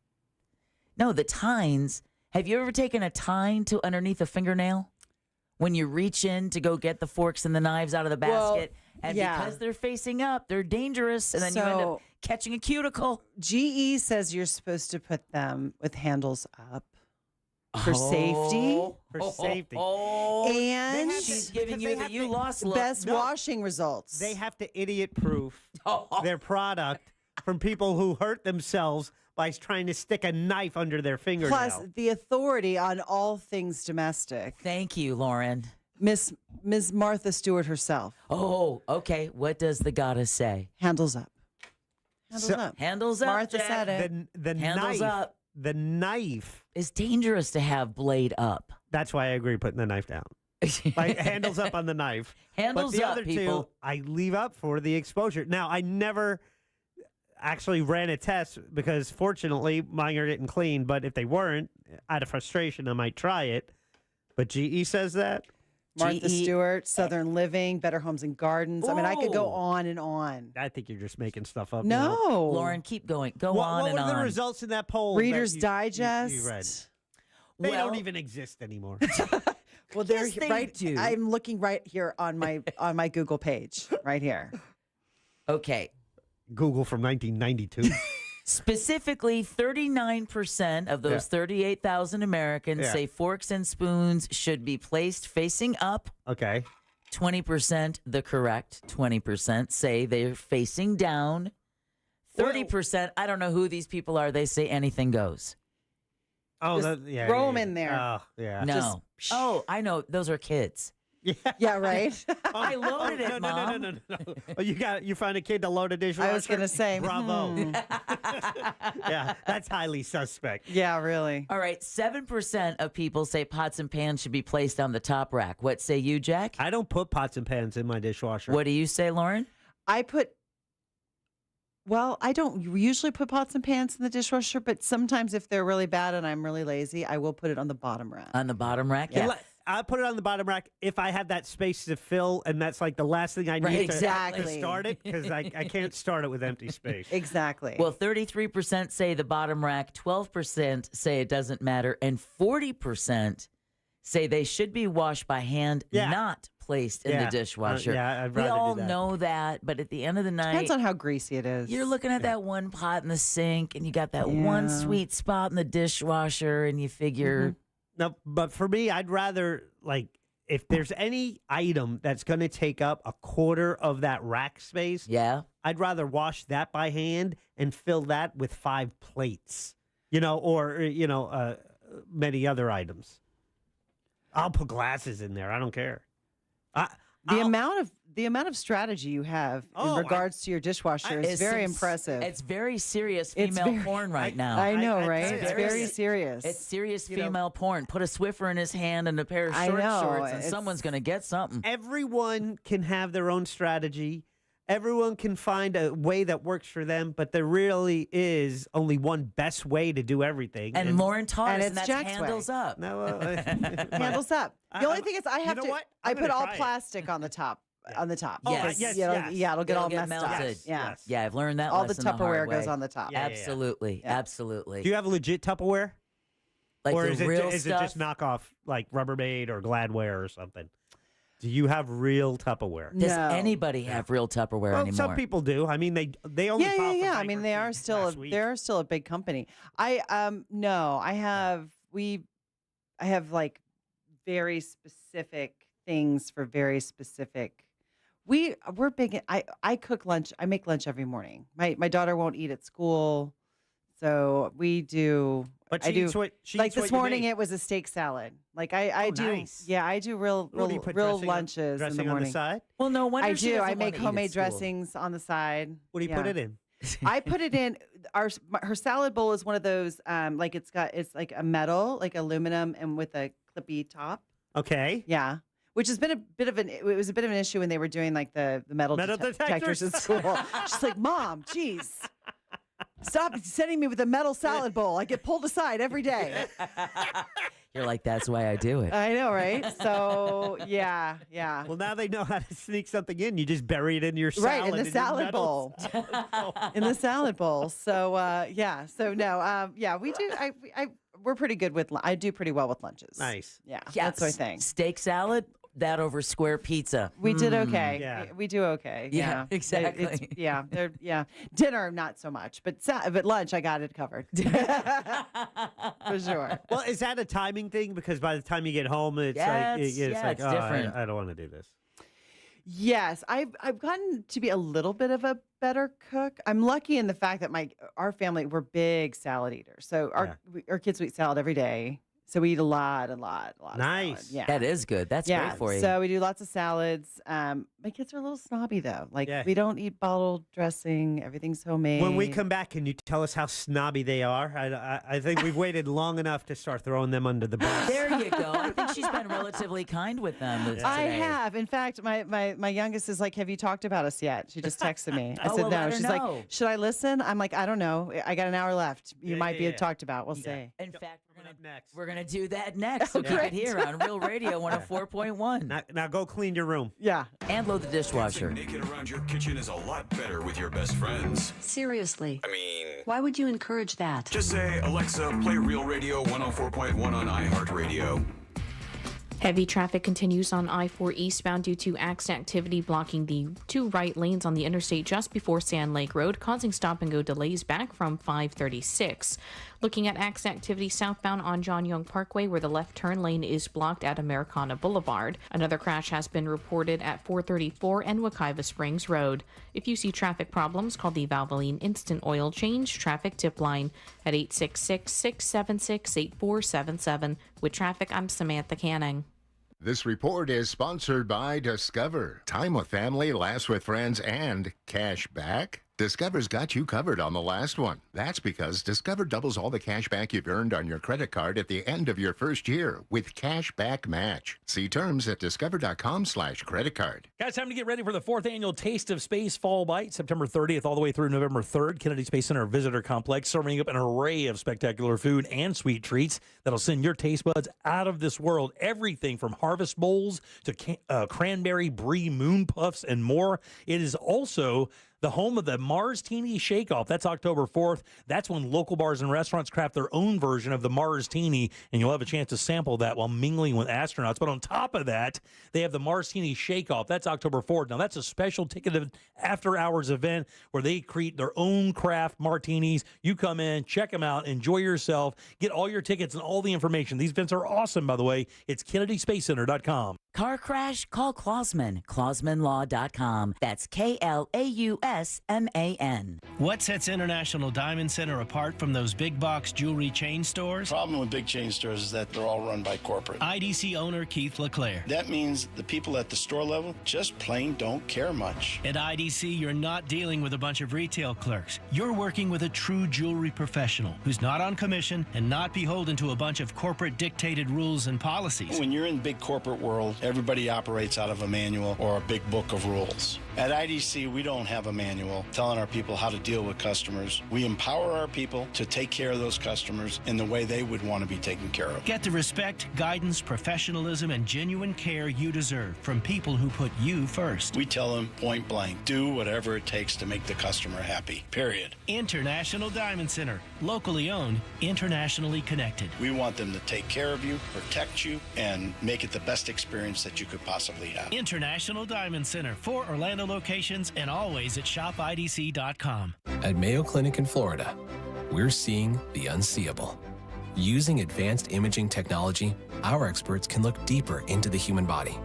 No, the tines. Have you ever taken a tine to underneath a fingernail? When you reach in to go get the forks and the knives out of the basket, because they're facing up, they're dangerous, and then you end up catching a cuticle. GE says you're supposed to put them with handles up for safety. For safety. And she's giving you the you lost look. Best washing results. They have to idiot-proof their product from people who hurt themselves by trying to stick a knife under their fingernail. Plus, the authority on all things domestic. Thank you, Lauren. Ms. Martha Stewart herself. Oh, okay. What does the goddess say? Handles up. Handles up. Handles up. Martha Jack. said it. The Handles knife, up. The knife is dangerous to have blade up. That's why I agree putting the knife down. Like handles up on the knife. Handles but the up, other people. two, I leave up for the exposure. Now, I never actually ran a test because fortunately mine are getting clean, but if they weren't, out of frustration, I might try it. But GE says that. Martha Stewart, Southern Living, Better Homes and Gardens. I mean, I could go on and on. I think you're just making stuff up. No. now. Lauren, keep going. Go on and on. What were the results in that poll? Reader's that Digest. You read? They don't even exist anymore. Well, they're Yes, they right. do. I'm looking right here on my Google page, right here. Okay. Google from 1992. Specifically, 39% of those 38,000 Americans say forks and spoons should be placed facing up. Okay. 20%, the correct 20%, say they're facing down. 30%, I don't know who these people are. They say anything goes. Oh, Just throw them in there. Oh, yeah. No. I know. Those are kids. Yeah, right. I loaded it, Mom. No. Oh, you find a kid to load a dishwasher? I was going to say, bravo. Yeah, that's highly suspect. Yeah, really. All right, 7% of people say pots and pans should be placed on the top rack. What say you, Jack? I don't put pots and pans in my dishwasher. What do you say, Lauren? I don't usually put pots and pans in the dishwasher, but sometimes if they're really bad and I'm really lazy, I will put it on the bottom rack. On the bottom rack? Yeah. I put it on the bottom rack if I have that space to fill, and that's like the last thing I need to start it, because I can't start it with empty space. Exactly. Well, 33% say the bottom rack, 12% say it doesn't matter, and 40% say they should be washed by hand, not placed in the dishwasher. I'd we rather all do that. know that, but at the end of the night, depends on how greasy it is. you're looking at that one pot in the sink, and you got that one sweet spot in the dishwasher, and you figure... No, but for me, I'd rather, like, if there's any item that's going to take up a quarter of that rack space, I'd rather wash that by hand and fill that with 5 plates, or many other items. I'll put glasses in there. I don't care. The amount of strategy you have in regards to your dishwasher is very impressive. It's very serious female porn right now. I know, right? It's very serious. It's serious female porn. Put a Swiffer in his hand and a pair of shorts, and someone's going to get something. Everyone can have their own strategy, everyone can find a way that works for them, but there really is only one best way to do everything. And Lauren taught us, and and that's Jack's handles way. up. No, Handles up. The only thing is I have know to, what? I I'm put gonna all try it. plastic on the top. On the top. Yes. Because, Yes, you know, yes. Yeah, it'll get It'll all get messed melted. up. Yeah. Yes. Yeah, I've learned that All the lesson the Tupperware hard way. goes on the top. Yeah. Absolutely, absolutely. Do you have legit Tupperware? Like or the is it, real is it stuff? just knockoff, like Rubbermaid or Gladware or something? Do you have real Tupperware? Does anybody have real Tupperware Well, anymore? some people do. I mean, they only file for Yeah. I mean, they are bankruptcy still last week. they're still a big company. No, I have like very specific things for very specific. We're big. I cook lunch. I make lunch every morning. My daughter won't eat at school, so we do. But I she do eats what she like eats this what you morning. make. It was a steak salad. Like I do. Nice. Yeah, I do real What do you put real dressing lunches in dressing the morning. on the side? Well, no wonder I she do. doesn't I want make to eat at homemade school. dressings on the side. What do you put it in? I put it in her salad bowl is one of those like it's like a metal, like aluminum and with a clippy top. Okay. Yeah. Which has been it was a bit of an issue when they were doing like the metal detectors at school. She's like, Mom, geez. Stop sending me with a metal salad bowl. I get pulled aside every day. You're like, that's why I do it. I know, right? So yeah. Well, now they know how to sneak something in. You just bury it in your salad. Right, in the salad bowl. In the salad bowl. So we do. We're pretty good with. I do pretty well with lunches. Nice. Yeah, Yeah, that's my thing. Steak salad, that over square pizza. We did okay. Yeah. We do okay. Yeah, exactly. Dinner not so much, but lunch I got it covered for sure. Well, is that a timing thing? Because by the time you get home, it's Yeah, like it's like different. I don't want to do this. Yes, I've gotten to be a little bit of a better cook. I'm lucky in the fact that our family, we're big salad eaters. So our kids eat salad every day. So we eat a lot. Nice. Salad. Yeah. That is good. That's great for you. So we do lots of salads. My kids are a little snobby though. Like we don't eat bottled dressing. Everything's homemade. When we come back, can you tell us how snobby they are? I think we've waited long enough to start throwing them under the bus. There you go. I think she's been relatively kind with them today. I have. In fact, my youngest is like, have you talked about us yet? She just texted me. I said, no. let her She's know. like, should I listen? I'm like, I don't know. I got an hour left. You might be talked about. We'll see. In fact, we're gonna do that next. So keep it here on Real Radio 104.1. Now go clean your room. Yeah. And load the dishwasher. Naked around your kitchen is a lot better with your best friends. Seriously. I mean, Why would you encourage that? just say, Alexa, play Real Radio 104.1 on iHeartRadio. Heavy traffic continues on I-4 eastbound due to accident activity blocking the two right lanes on the interstate just before Sand Lake Road, causing stop-and-go delays back from 536. Looking at accident activity southbound on John Young Parkway, where the left turn lane is blocked at Americana Boulevard. Another crash has been reported at 434 and Wekiva Springs Road. If you see traffic problems, call the Valvoline Instant Oil Change Traffic Tip Line at 866-676-8477. With traffic, I'm Samantha Canning. This report is sponsored by Discover. Time with family, laughs with friends, and cash back. Discover's got you covered on the last one. That's because Discover doubles all the cash back you've earned on your credit card at the end of your first year with Cash Back Match. See terms at discover.com/creditcard. Guys, time to get ready for the 4th annual Taste of Space Fall Bite, September 30th all the way through November 3rd. Kennedy Space Center Visitor Complex, serving up an array of spectacular food and sweet treats that'll send your taste buds out of this world. Everything from harvest bowls to cranberry brie moon puffs and more. It is also the home of the Mars Teeny Shake-Off. That's October 4th. That's when local bars and restaurants craft their own version of the Mars Teeny, and you'll have a chance to sample that while mingling with astronauts. But on top of that, they have the Mars Teeny Shake-Off. That's October 4th. Now, that's a special ticketed after-hours event where they create their own craft martinis. You come in, check them out, enjoy yourself, get all your tickets and all the information. These events are awesome, by the way. It's KennedySpaceCenter.com. Car crash? Call Klausman. KlausmanLaw.com. That's KLAUSMAN. What sets International Diamond Center apart from those big box jewelry chain stores? The problem with big chain stores is that they're all run by corporate. IDC owner Keith LeClaire. That means the people at the store level just plain don't care much. At IDC, you're not dealing with a bunch of retail clerks. You're working with a true jewelry professional who's not on commission and not beholden to a bunch of corporate dictated rules and policies. When you're in big corporate world, everybody operates out of a manual or a big book of rules. At IDC, we don't have a manual telling our people how to deal with customers. We empower our people to take care of those customers in the way they would want to be taken care of. Get the respect, guidance, professionalism, and genuine care you deserve from people who put you first. We tell them point blank, do whatever it takes to make the customer happy, period. International Diamond Center. Locally owned, internationally connected. We want them to take care of you, protect you, and make it the best experience that you could possibly have. International Diamond Center. 4 Orlando locations and always at shopidc.com. At Mayo Clinic in Florida, we're seeing the unseeable. Using advanced imaging technology, our experts can look deeper into the human body,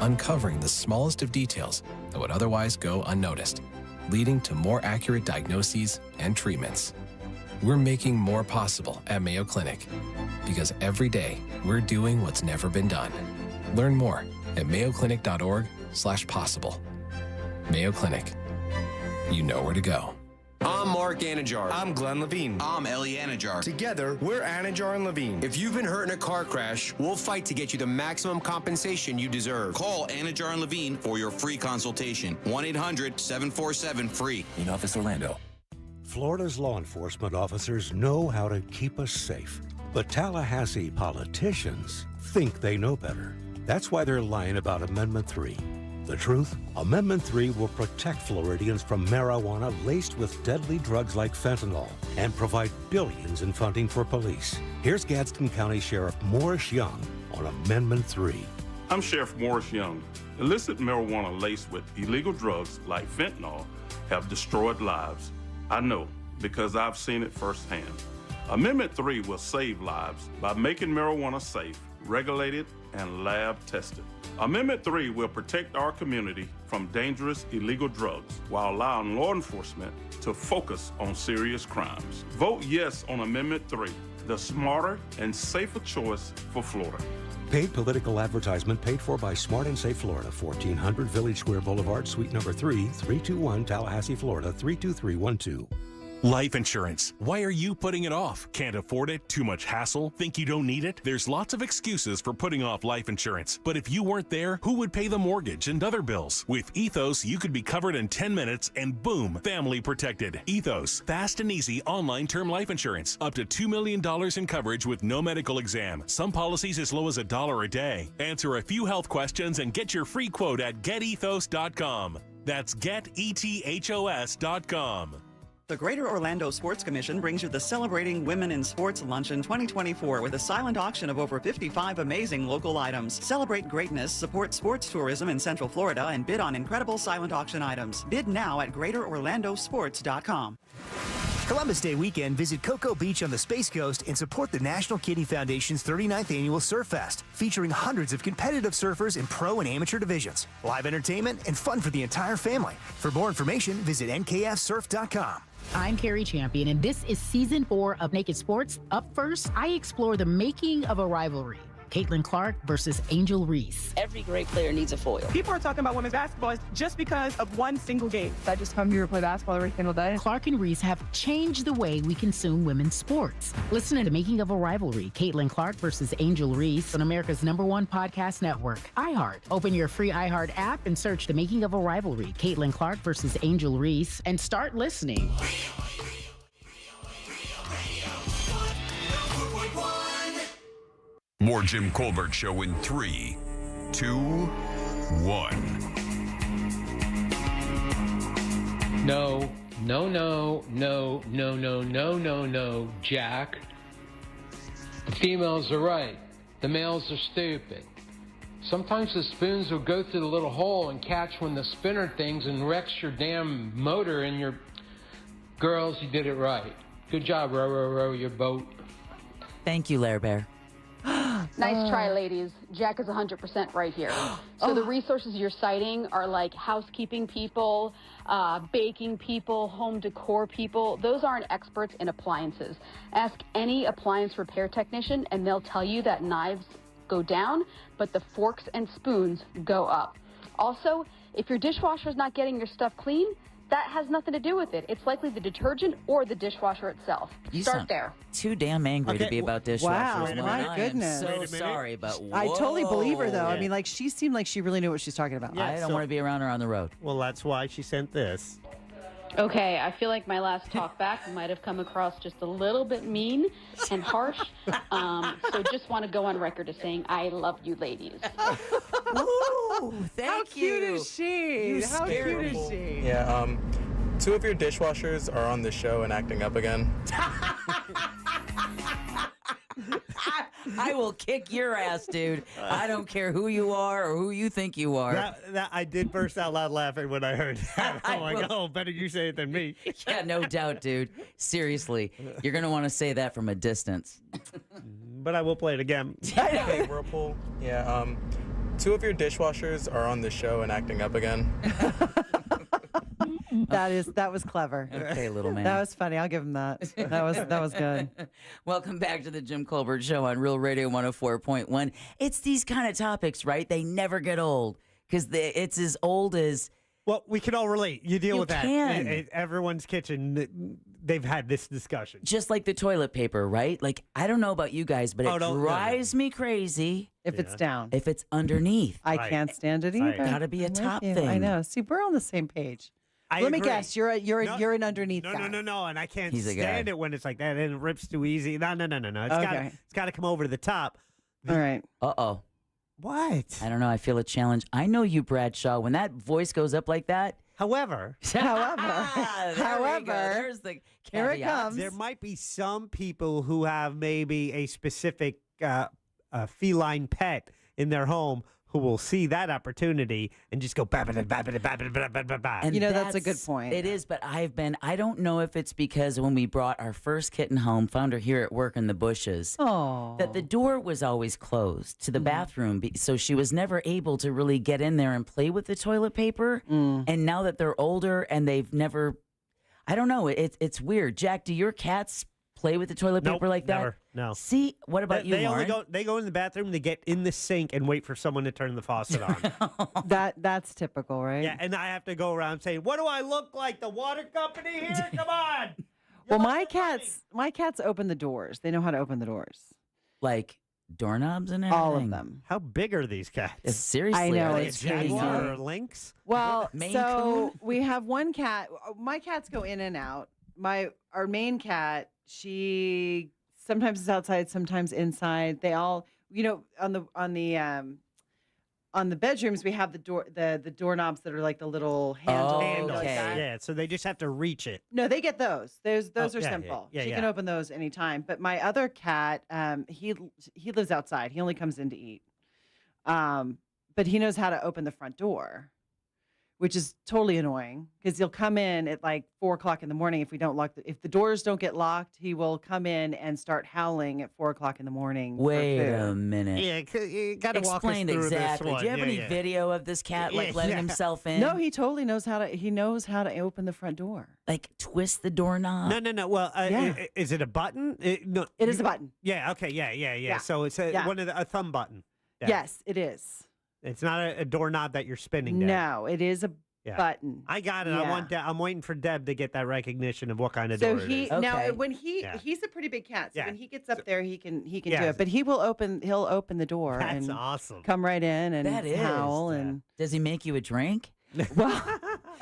uncovering the smallest of details that would otherwise go unnoticed, leading to more accurate diagnoses and treatments. We're making more possible at Mayo Clinic because every day we're doing what's never been done. Learn more at mayoclinic.org/possible. Mayo Clinic. You know where to go. I'm Mark Anajar. I'm Glenn Levine. I'm Ellie Anajar. Together, we're Anajar and Levine. If you've been hurt in a car crash, we'll fight to get you the maximum compensation you deserve. Call Anajar and Levine for your free consultation. 1-800-747-FREE. In Office Orlando. Florida's law enforcement officers know how to keep us safe. But Tallahassee politicians think they know better. That's why they're lying about Amendment 3. The truth? Amendment 3 will protect Floridians from marijuana laced with deadly drugs like fentanyl and provide billions in funding for police. Here's Gadsden County Sheriff Morris Young on Amendment 3. I'm Sheriff Morris Young. Illicit marijuana laced with illegal drugs like fentanyl have destroyed lives. I know because I've seen it firsthand. Amendment 3 will save lives by making marijuana safe, regulated, and lab tested. Amendment 3 will protect our community from dangerous illegal drugs while allowing law enforcement to focus on serious crimes. Vote yes on Amendment 3, the smarter and safer choice for Florida. Paid political advertisement paid for by Smart and Safe Florida, 1400 Village Square Boulevard, Suite number 3, 321 Tallahassee, Florida, 32312. Life insurance. Why are you putting it off? Can't afford it? Too much hassle? Think you don't need it? There's lots of excuses for putting off life insurance. But if you weren't there, who would pay the mortgage and other bills? With Ethos, you could be covered in 10 minutes and boom, family protected. Ethos, fast and easy online term life insurance. Up to $2 million in coverage with no medical exam. Some policies as low as $1 a day. Answer a few health questions and get your free quote at getethos.com. That's getethos.com. The Greater Orlando Sports Commission brings you the Celebrating Women in Sports Luncheon 2024 with a silent auction of over 55 amazing local items. Celebrate greatness, support sports tourism in Central Florida, and bid on incredible silent auction items. Bid now at GreaterOrlandoSports.com. Columbus Day weekend, visit Cocoa Beach on the Space Coast and support the National Kidney Foundation's 39th Annual Surf Fest, featuring hundreds of competitive surfers in pro and amateur divisions. Live entertainment and fun for the entire family. For more information, visit nkfsurf.com. I'm Carrie Champion, and this is Season 4 of Naked Sports. Up first, I explore the making of a rivalry. Caitlin Clark versus Angel Reese. Every great player needs a foil. People are talking about women's basketball just because of one single game. I just come here to play basketball every single day. Clark and Reese have changed the way we consume women's sports. Listen to The Making of a Rivalry, Caitlin Clark versus Angel Reese on America's #1 podcast network, iHeart. Open your free iHeart app and search The Making of a Rivalry, Caitlin Clark versus Angel Reese, and start listening. More Jim Colbert Show in 3, 2, 1. No, Jack. The females are right. The males are stupid. Sometimes the spoons will go through the little hole and catch one of the spinner things and wrecks your damn motor and your... Girls, you did it right. Good job, row your boat. Thank you, Lair Bear. Nice try, ladies. Jack is 100% right here. So the resources you're citing are like housekeeping people, baking people, home decor people. Those aren't experts in appliances. Ask any appliance repair technician, and they'll tell you that knives go down, but the forks and spoons go up. Also, if your dishwasher is not getting your stuff clean, that has nothing to do with it. It's likely the detergent or the dishwasher itself. You Start sound there. too damn angry to be about dishwashers. Wow, Lauren. my goodness. I am so sorry, but I totally believe her, though. whoa. I mean, like, she seemed like she really knew what she's talking about. I don't want to be around her on the road. Well, that's why she sent this. Okay, I feel like my last talk back might have come across just a little bit mean and harsh. So just want to go on record as saying I love you, ladies. Ooh, thank How cute is she? How cute is she? Yeah, 2 of your dishwashers are on the show and acting up again. I will kick your ass, dude. I don't care who you are or who you think you are. That I did burst out loud laughing when I heard that. I'm like, oh, better you say it than me. Yeah, no doubt, dude. Seriously, you're going to want to say that from a distance. But I will play it again. Hey, Whirlpool. Yeah, 2 of your dishwashers are on the show and acting up again. That was clever. Okay, little man. That was funny. I'll give him that. That was good. Welcome back to the Jim Colbert Show on Real Radio 104.1. It's these kind of topics, right? They never get old because it's as old as. Well, we can all relate. You deal with that. Can. Everyone's kitchen, they've had this discussion. Just like the toilet paper, right? Like, I don't know about you guys, but it drives me crazy. If it's down. If it's underneath. I can't stand it either. Got to be a I'm with top you. thing. I know. See, we're on the same page. Let me guess. You're an underneath guy. No, and I can't He's a stand guy. it when it's like that and it rips too easy. No. It's Okay. got to come over to the top. All right. Uh-oh. What? I don't know. I feel a challenge. I know you, Bradshaw. When that voice goes up like that. However, There's the here it caveat. comes. There might be some people who have maybe a specific feline pet in their home who will see that opportunity and just go babbit. And you know, that's a good point. It is, but I don't know if it's because when we brought our first kitten home, found her here at work in the bushes, that the door was always closed to the bathroom. So she was never able to really get in there and play with the toilet paper. And now that they're older and they've never, I don't know, it's weird. Jack, do your cats play with the toilet paper like that? Never. No. See, what about you, Lauren? They go in the bathroom, they get in the sink and wait for someone to turn the faucet on. That's typical, right? Yeah, and I have to go around saying, "What do I look like? The water company here? Come on!" Well, my cats open the doors. They know how to open the doors. Like doorknobs and everything? All of them. How big are these cats? Seriously, I know, are they it's a Jaguar crazy. or lynx? Well, Maine so Coon? we have one cat. My cats go in and out. Our main cat, she sometimes is outside, sometimes inside. They all, on the bedrooms we have the doorknobs that are like the little handle. Like that. Yeah, so they just have to reach it. No, they get those. Those are yeah, simple. yeah, She yeah. can open those anytime. But my other cat, he lives outside. He only comes in to eat. But he knows how to open the front door, which is totally annoying because he'll come in at like 4:00 in the morning. If the doors don't get locked, he will come in and start howling at 4:00 in the morning. Wait for food. a minute. Yeah, you got to walk us Explain through exactly. this one. Do you have any Yeah. video of this cat like letting himself in? No, he totally knows how to. He knows how to open the front door. Like twist the doorknob. No. Well, Yeah. Is it a button? No, It is a button. Yeah. Okay. Yeah. So it's one of a thumb button. Yeah. Yes, it is. It's not a doorknob that you're spinning down. No, it is a button. I got it. Yeah. I'm waiting for Deb to get that recognition of what kind of So door it is. now when he's a pretty big cat. So Yeah. when he gets up there, he can do Yeah. it. But he'll open the door. That's and awesome. Come right in and That is. howl and. Does he make you a drink? Well,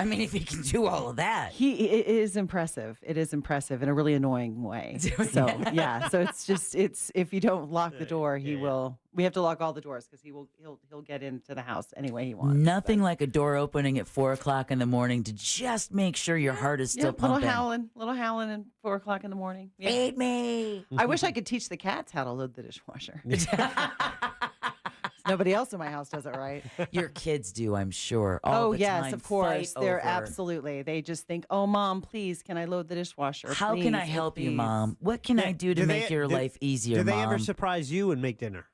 I mean, if he can do all of that. it is impressive. It is impressive in a really annoying way. So yeah. So it's if you don't lock the door, he will. We have to lock all the doors because he'll get into the house any way he wants. Nothing like a door opening at 4:00 in the morning to just make sure your heart is still pumping. Little howling at 4:00 in the morning. Yeah. Feed me. I wish I could teach the cats how to load the dishwasher. Nobody else in my house does it right. Your kids do, I'm sure. All the yes, time. of course. Fight They're over. absolutely. They just think, "Oh, Mom, please, can I load the dishwasher? How can I Please, help you, please." Mom? What can I do to make your life easier, Do they Mom? ever surprise you and make dinner?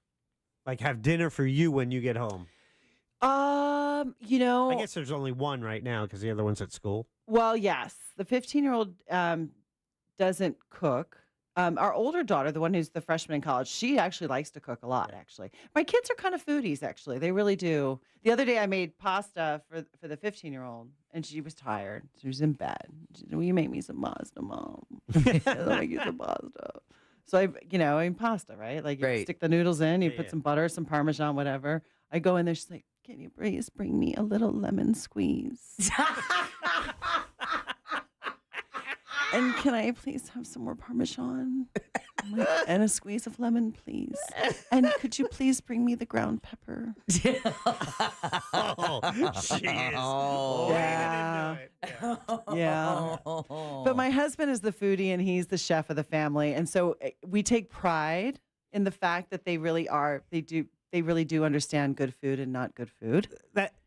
Like have dinner for you when you get home? I guess there's only one right now because the other one's at school. Well, yes. The 15-year-old doesn't cook. Our older daughter, the one who's the freshman in college, she actually likes to cook a lot, actually. My kids are kind of foodies, actually. They really do. The other day I made pasta for the 15-year-old, and she was tired. She was in bed. She said, will you make me some pasta, Mom? I'll make you some pasta. So I mean, pasta, right? Like you stick the noodles in, you put some butter, some Parmesan, whatever. I go in there, she's like, can you please bring me a little lemon squeeze? And can I please have some more Parmesan? And a squeeze of lemon, please. And could you please bring me the ground pepper? Oh, she is. Oh, yeah. Yeah. But my husband is the foodie and he's the chef of the family. And so we take pride in the fact that they really do understand good food and not good food.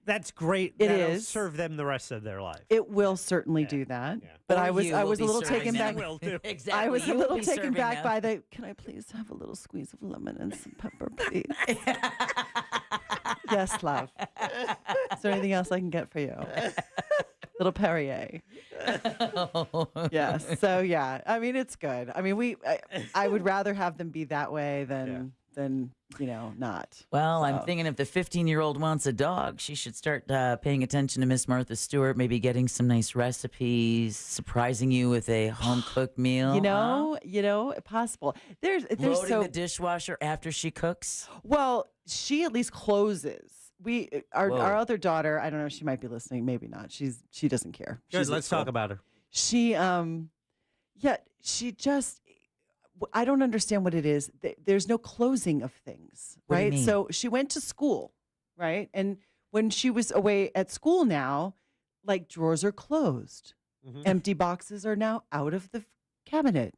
That's great. It That'll is. serve them the rest of their life. It will certainly do that. But I was a little taken back. Exactly. I was a You will little be taken serving back them. by the. Can I please have a little squeeze of lemon and some pepper, please? Yes, love. Is there anything else I can get for you? Little Perrier. Yes. So yeah, I mean it's good. I mean I would rather have them be that way than not. Well, So. I'm thinking if the 15-year-old wants a dog, she should start paying attention to Miss Martha Stewart, maybe getting some nice recipes, surprising you with a home-cooked meal. You know, possible. There's Loading the dishwasher after she cooks. Well, she at least closes. Our other daughter, I don't know, she might be listening, maybe not. She doesn't care. Good, let's talk about her. She just I don't understand what it is. There's no closing of things, What do you right? mean? So she went to school, right? And when she was away at school now, like drawers are closed. Mm-hmm. Empty boxes are now out of the cabinet.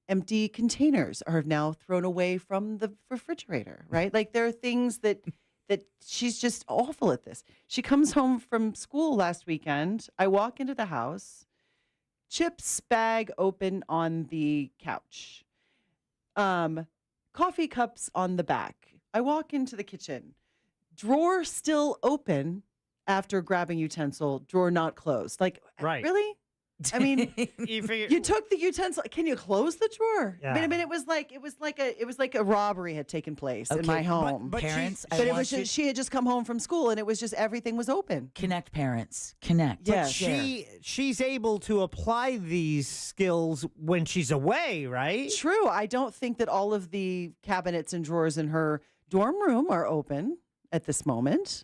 Empty containers are now thrown away from the refrigerator, right? Like there are things that she's just awful at this. She comes home from school last weekend. I walk into the house, chips bag open on the couch. Coffee cups on the back. I walk into the kitchen. Drawer still open after grabbing utensil. Drawer not closed. Like, really? I mean, you took the utensil. Can you close the drawer? Yeah. I mean, it was like a robbery had taken place in my home. But parents, But it was just, she had just come home from school, and it was just everything was open. Connect, parents. Connect. Yes. She's able to apply these skills when she's away, right? True. I don't think that all of the cabinets and drawers in her dorm room are open at this moment.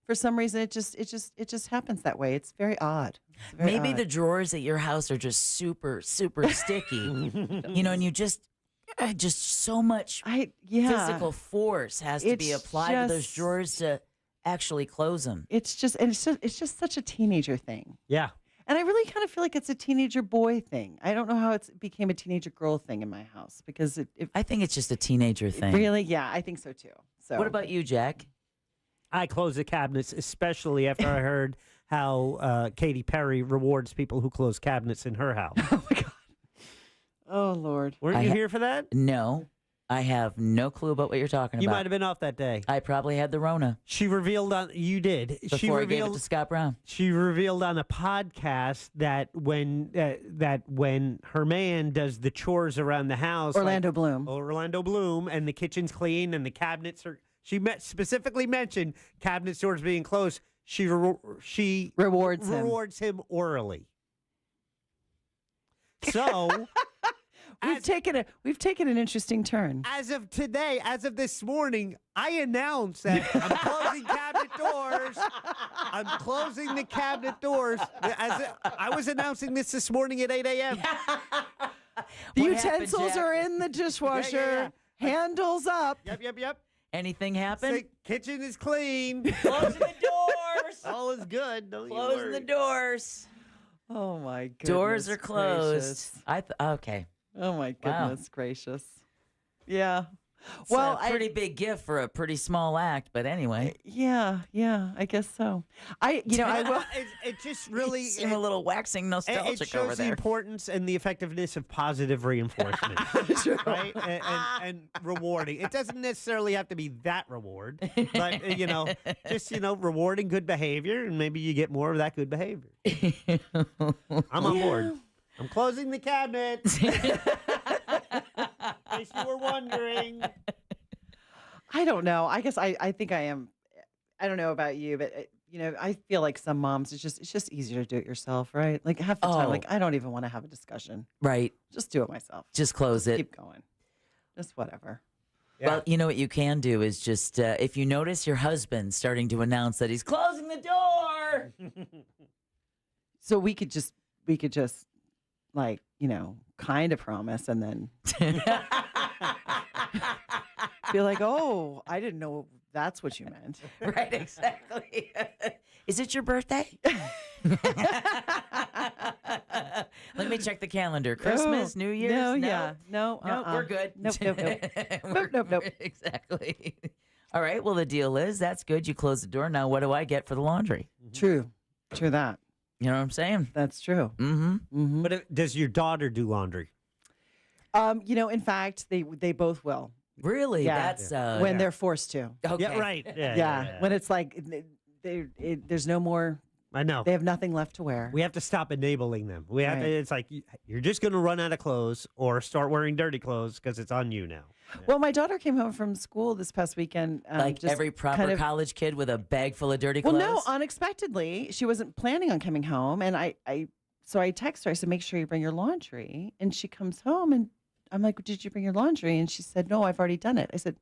For some reason, it just happens that way. It's very odd. It's very Maybe odd. the drawers at your house are just super, super sticky. And you just so much physical force has to be It's applied to those just- drawers to actually close them. It's just such a teenager thing. Yeah. And I really kind of feel like it's a teenager boy thing. I don't know how it became a teenager girl thing in my house because I think it's just a teenager thing. Really, yeah, I think so too. So What about you, Jack? I close the cabinets, especially after I heard how Katy Perry rewards people who close cabinets in her house. Oh, Lord. Weren't you here for that? No. I have no clue about what you're talking You about. might have been off that day. I probably had the Rona. She revealed you did. Before I gave it to Scott Brown. She revealed on a podcast that when her man does the chores around the house, Orlando Bloom, and the kitchen's clean and the cabinets are. She specifically mentioned cabinet doors being closed. She rewards him orally. So. We've taken an interesting turn. As of today, as of this morning, I announced that I'm closing cabinet doors. I'm closing the cabinet doors. I was announcing this morning at 8 a.m. The utensils are in the dishwasher. Handles up. Yep. Anything happen? Kitchen is clean. Closing the doors. All is good. Closing the doors. Oh my goodness. Doors are closed. gracious. Okay. Oh my Wow. goodness gracious. Yeah. It's Well, a pretty big gift for a pretty small act, but anyway. Yeah, I guess so. I will. It just really You seem a little waxing nostalgic it shows over the there. importance and the effectiveness of positive reinforcement, right? And rewarding. It doesn't necessarily have to be that reward, but just rewarding good behavior, and maybe you get more of that good behavior. I'm on board. I'm closing the cabinet. case you were wondering. I don't know. I guess I think I am. I don't know about you, but I feel like some moms, it's just easier to do it yourself, right? Like half the time, like I don't even want to have a discussion. Right. Just do it myself. Just close it. Keep going. Just whatever. Well, you know what you can do is just if you notice your husband starting to announce that he's closing the door. So we could just like, kind of promise and then be like, oh, I didn't know that's what you meant. Right, exactly. Is it your birthday? Let me check the calendar. Christmas, New Year's? No, we're good. Nope. Nope. Exactly. All right, well, the deal is that's good. You close the door. Now, what do I get for the laundry? True that. You know what I'm saying? That's true. Mm-hmm. But does your daughter do laundry? In fact, they both will. Really? Yeah. That's when they're forced to. Okay. Yeah, right. Yeah. When it's like there's no more. I know. They have nothing left to wear. We have to stop enabling them. We have Right. to. It's like you're just going to run out of clothes or start wearing dirty clothes because it's on you now. Well, my daughter came home from school this past weekend. Like just every proper kind of, college kid with a bag full of dirty clothes? Well, no, unexpectedly. She wasn't planning on coming home. And so I text her. I said, make sure you bring your laundry. And she comes home and I'm like, did you bring your laundry? And she said, no, I've already done it. I said,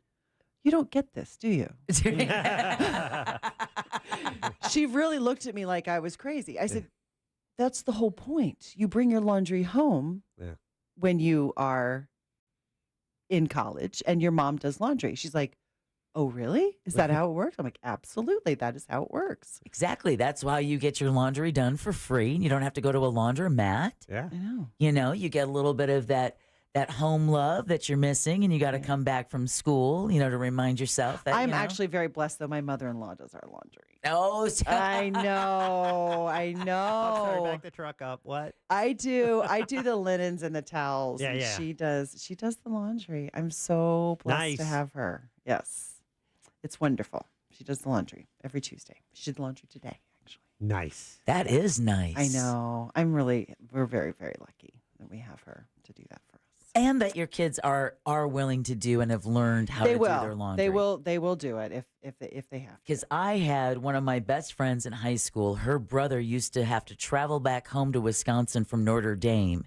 you don't get this, do you? She really looked at me like I was crazy. I said, that's the whole point. You bring your laundry home when you are in college and your mom does laundry. She's like, oh, really? Is that how it works? I'm like, absolutely. That is how it works. Exactly. That's why you get your laundry done for free. You don't have to go to a laundromat. Yeah. I know. You get a little bit of that home love that you're missing, and you got to come back from school, to remind yourself that I'm actually very blessed, though. My mother-in-law does our laundry. Oh, I know. I'll sorry, back the truck up. What? I do the linens and the towels. Yeah, and yeah. She does the laundry. I'm so blessed to Nice. have her. Yes. It's wonderful. She does the laundry every Tuesday. She did the laundry today, actually. Nice. That is nice. I know. We're very, very lucky that we have her to do that for us. And that your kids are willing to do and have learned how to do their laundry. They will do it if they have to. Because I had one of my best friends in high school. Her brother used to have to travel back home to Wisconsin from Notre Dame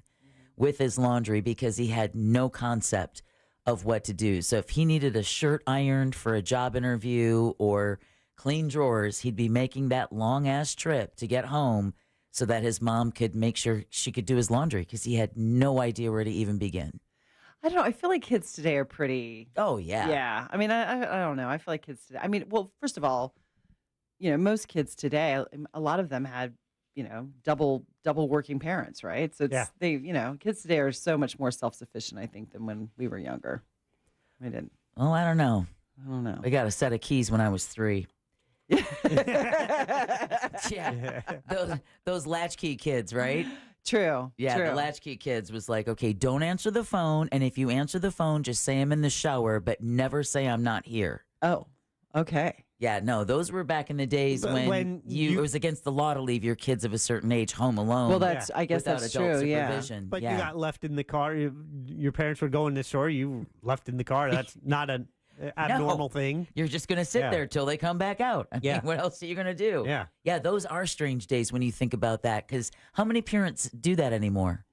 with his laundry because he had no concept of what to do. So if he needed a shirt ironed for a job interview or clean drawers, he'd be making that long ass trip to get home so that his mom could make sure she could do his laundry because he had no idea where to even begin. I don't know. I feel like kids today are pretty. Oh, yeah. Yeah. I mean, I don't know. I feel like kids today. I mean, well, first of all, most kids today, a lot of them had, double working parents, right? So it's kids today are so much more self-sufficient, I think, than when we were younger. We didn't. Oh, I don't know. I don't know. I got a set of keys when I was 3. Yeah. Those latchkey kids, right? True. Yeah, true. the latchkey kids was like, okay, don't answer the phone. And if you answer the phone, just say I'm in the shower, but never say I'm not here. Oh, okay. Yeah, no, those were back in the days when it was against the law to leave your kids of a certain age home alone. Well, I guess without that's adult true. Yeah. supervision. But yeah. you got left in the car. Your parents would go in the store. You left in the car. That's not an abnormal thing. You're just going to sit there till they come back out. I mean, what else are you going to do? Yeah. Yeah, those are strange days when you think about that, because how many parents do that anymore?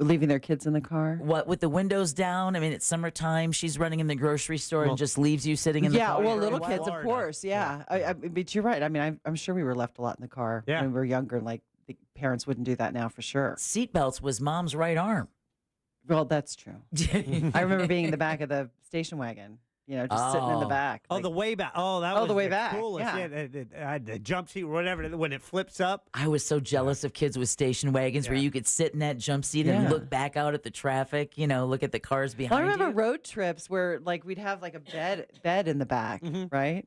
Leaving their kids in the car? What, with the windows down? I mean, it's summertime. She's running in the grocery store and just leaves you sitting in the car. Yeah, well, little kids, of course. Yeah. But you're right. I mean, I'm sure we were left a lot in the car when we were younger. Like, the parents wouldn't do that now for sure. Seatbelts was mom's right arm. Well, that's true. I remember being in the back of the station wagon. Just sitting in the back. Oh, the way back. Oh, that was the way the back. coolest. Yeah. The jump seat or whatever, when it flips up. I was so jealous of kids with station wagons where you could sit in that jump seat and look back out at the traffic, look at the cars behind I remember you. road trips where we'd have a bed in the back, right?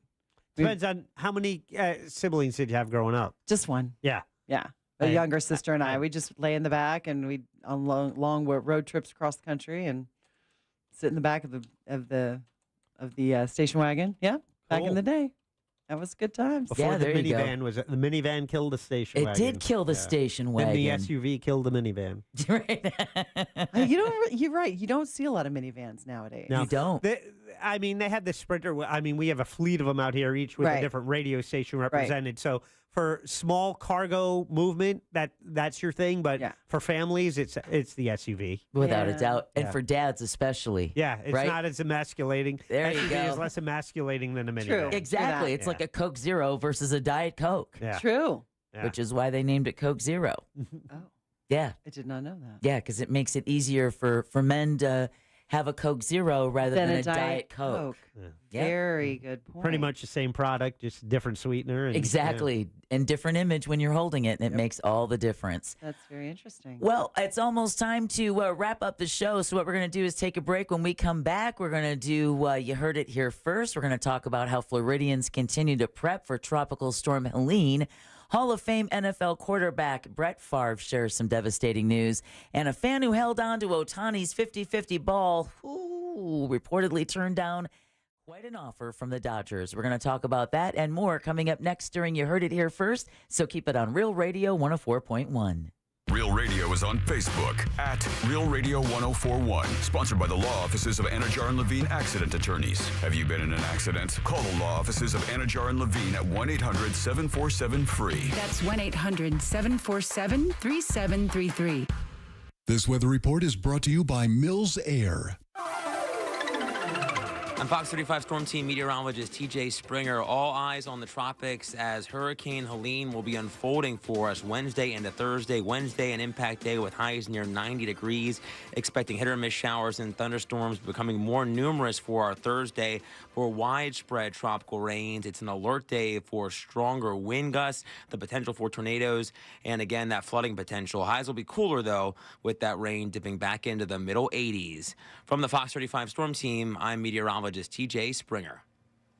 Depends on how many siblings did you have growing up. Just one. Yeah. Yeah. A younger sister and I, we just lay in the back and we'd on long road trips across the country and sit in the back of the station wagon. Yeah, back in the day. That was good times. Before the there you go. the minivan killed the station It wagon. did kill the station wagon. And the SUV killed the minivan. You're right. You don't see a lot of minivans nowadays. No. You don't. They had the Sprinter. I mean, we have a fleet of them out here, each with a Right. different radio station represented. So for small cargo movement, that's your thing. But for families, it's the SUV. Without a doubt. And Yeah. for dads especially. Yeah, it's right? not as emasculating. There you SUV go. is less emasculating than a minivan. True. Exactly. It's like a Coke Zero versus a Diet Coke. Yeah. True. Yeah. Which is why they named it Coke Zero. Oh, Yeah. I did not know that. Yeah, because it makes it easier for men to have a Coke Zero rather Then than a a Diet Coke. Yeah. Very good point. Pretty much the same product, just different sweetener. And, Exactly. And different image when you're holding it, and it makes all the difference. That's very interesting. Well, it's almost time to wrap up the show. So what we're going to do is take a break. When we come back, we're going to do, you heard it here first. We're going to talk about how Floridians continue to prep for Tropical Storm Helene. Hall of Fame NFL quarterback Brett Favre shares some devastating news. And a fan who held on to Ohtani's 50-50 ball, reportedly turned down quite an offer from the Dodgers. We're going to talk about that and more coming up next during You Heard It Here First. So keep it on Real Radio 104.1. Real Radio is on Facebook at Real Radio 1041. Sponsored by the law offices of Anajar and Levine Accident Attorneys. Have you been in an accident? Call the law offices of Anajar and Levine at 1-800-747-FREE. That's 1-800-747-3733. This weather report is brought to you by Mills Air. I'm Fox 35 Storm Team meteorologist TJ Springer. All eyes on the tropics as Hurricane Helene will be unfolding for us Wednesday into Thursday. Wednesday, an impact day with highs near 90 degrees. Expecting hit or miss showers and thunderstorms becoming more numerous for our Thursday. For widespread tropical rains, it's an alert day for stronger wind gusts, the potential for tornadoes, and again, that flooding potential. Highs will be cooler, though, with that rain dipping back into the middle 80s. From the Fox 35 Storm Team, I'm meteorologist TJ Springer.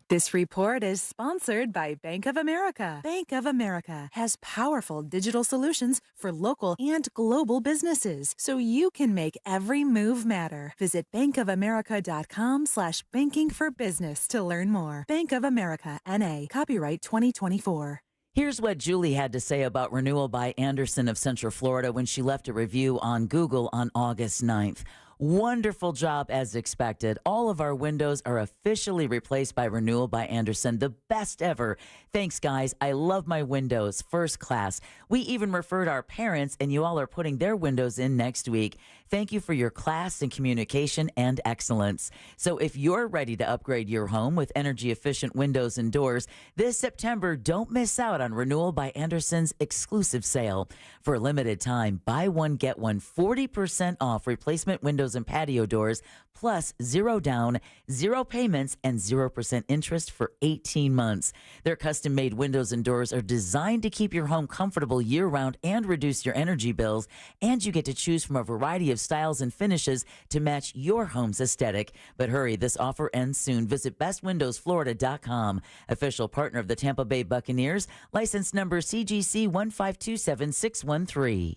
This report is sponsored by Bank of America. Bank of America has powerful digital solutions for local and global businesses, so you can make every move matter. Visit bankofamerica.com/banking for business to learn more. Bank of America, N.A., copyright 2024. Here's what Julie had to say about renewal by Anderson of Central Florida when she left a review on Google on August 9th. Wonderful job as expected. All of our windows are officially replaced by renewal by Anderson. The best ever. Thanks, guys. I love my windows. First class. We even referred our parents, and you all are putting their windows in next week. Thank you for your class and communication and excellence. So if you're ready to upgrade your home with energy-efficient windows and doors, this September, don't miss out on Renewal by Anderson's exclusive sale. For a limited time, buy one, get one 40% off replacement windows and patio doors, plus 0 down, 0 payments, and 0% interest for 18 months. Their custom-made windows and doors are designed to keep your home comfortable year-round and reduce your energy bills, and you get to choose from a variety of styles and finishes to match your home's aesthetic. But hurry, this offer ends soon. Visit bestwindowsflorida.com. Official partner of the Tampa Bay Buccaneers. License number CGC 1527613.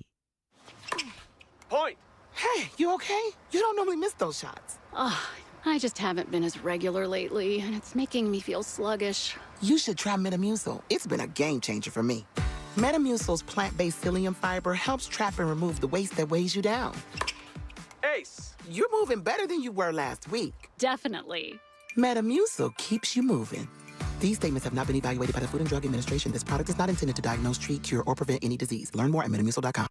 Point. Hey, you okay? You don't normally miss those shots. I just haven't been as regular lately, and it's making me feel sluggish. You should try Metamucil. It's been a game changer for me. Metamucil's plant-based psyllium fiber helps trap and remove the waste that weighs you down. Ace, you're moving better than you were last week. Definitely. Metamucil keeps you moving. These statements have not been evaluated by the Food and Drug Administration. This product is not intended to diagnose, treat, cure, or prevent any disease. Learn more at metamucil.com.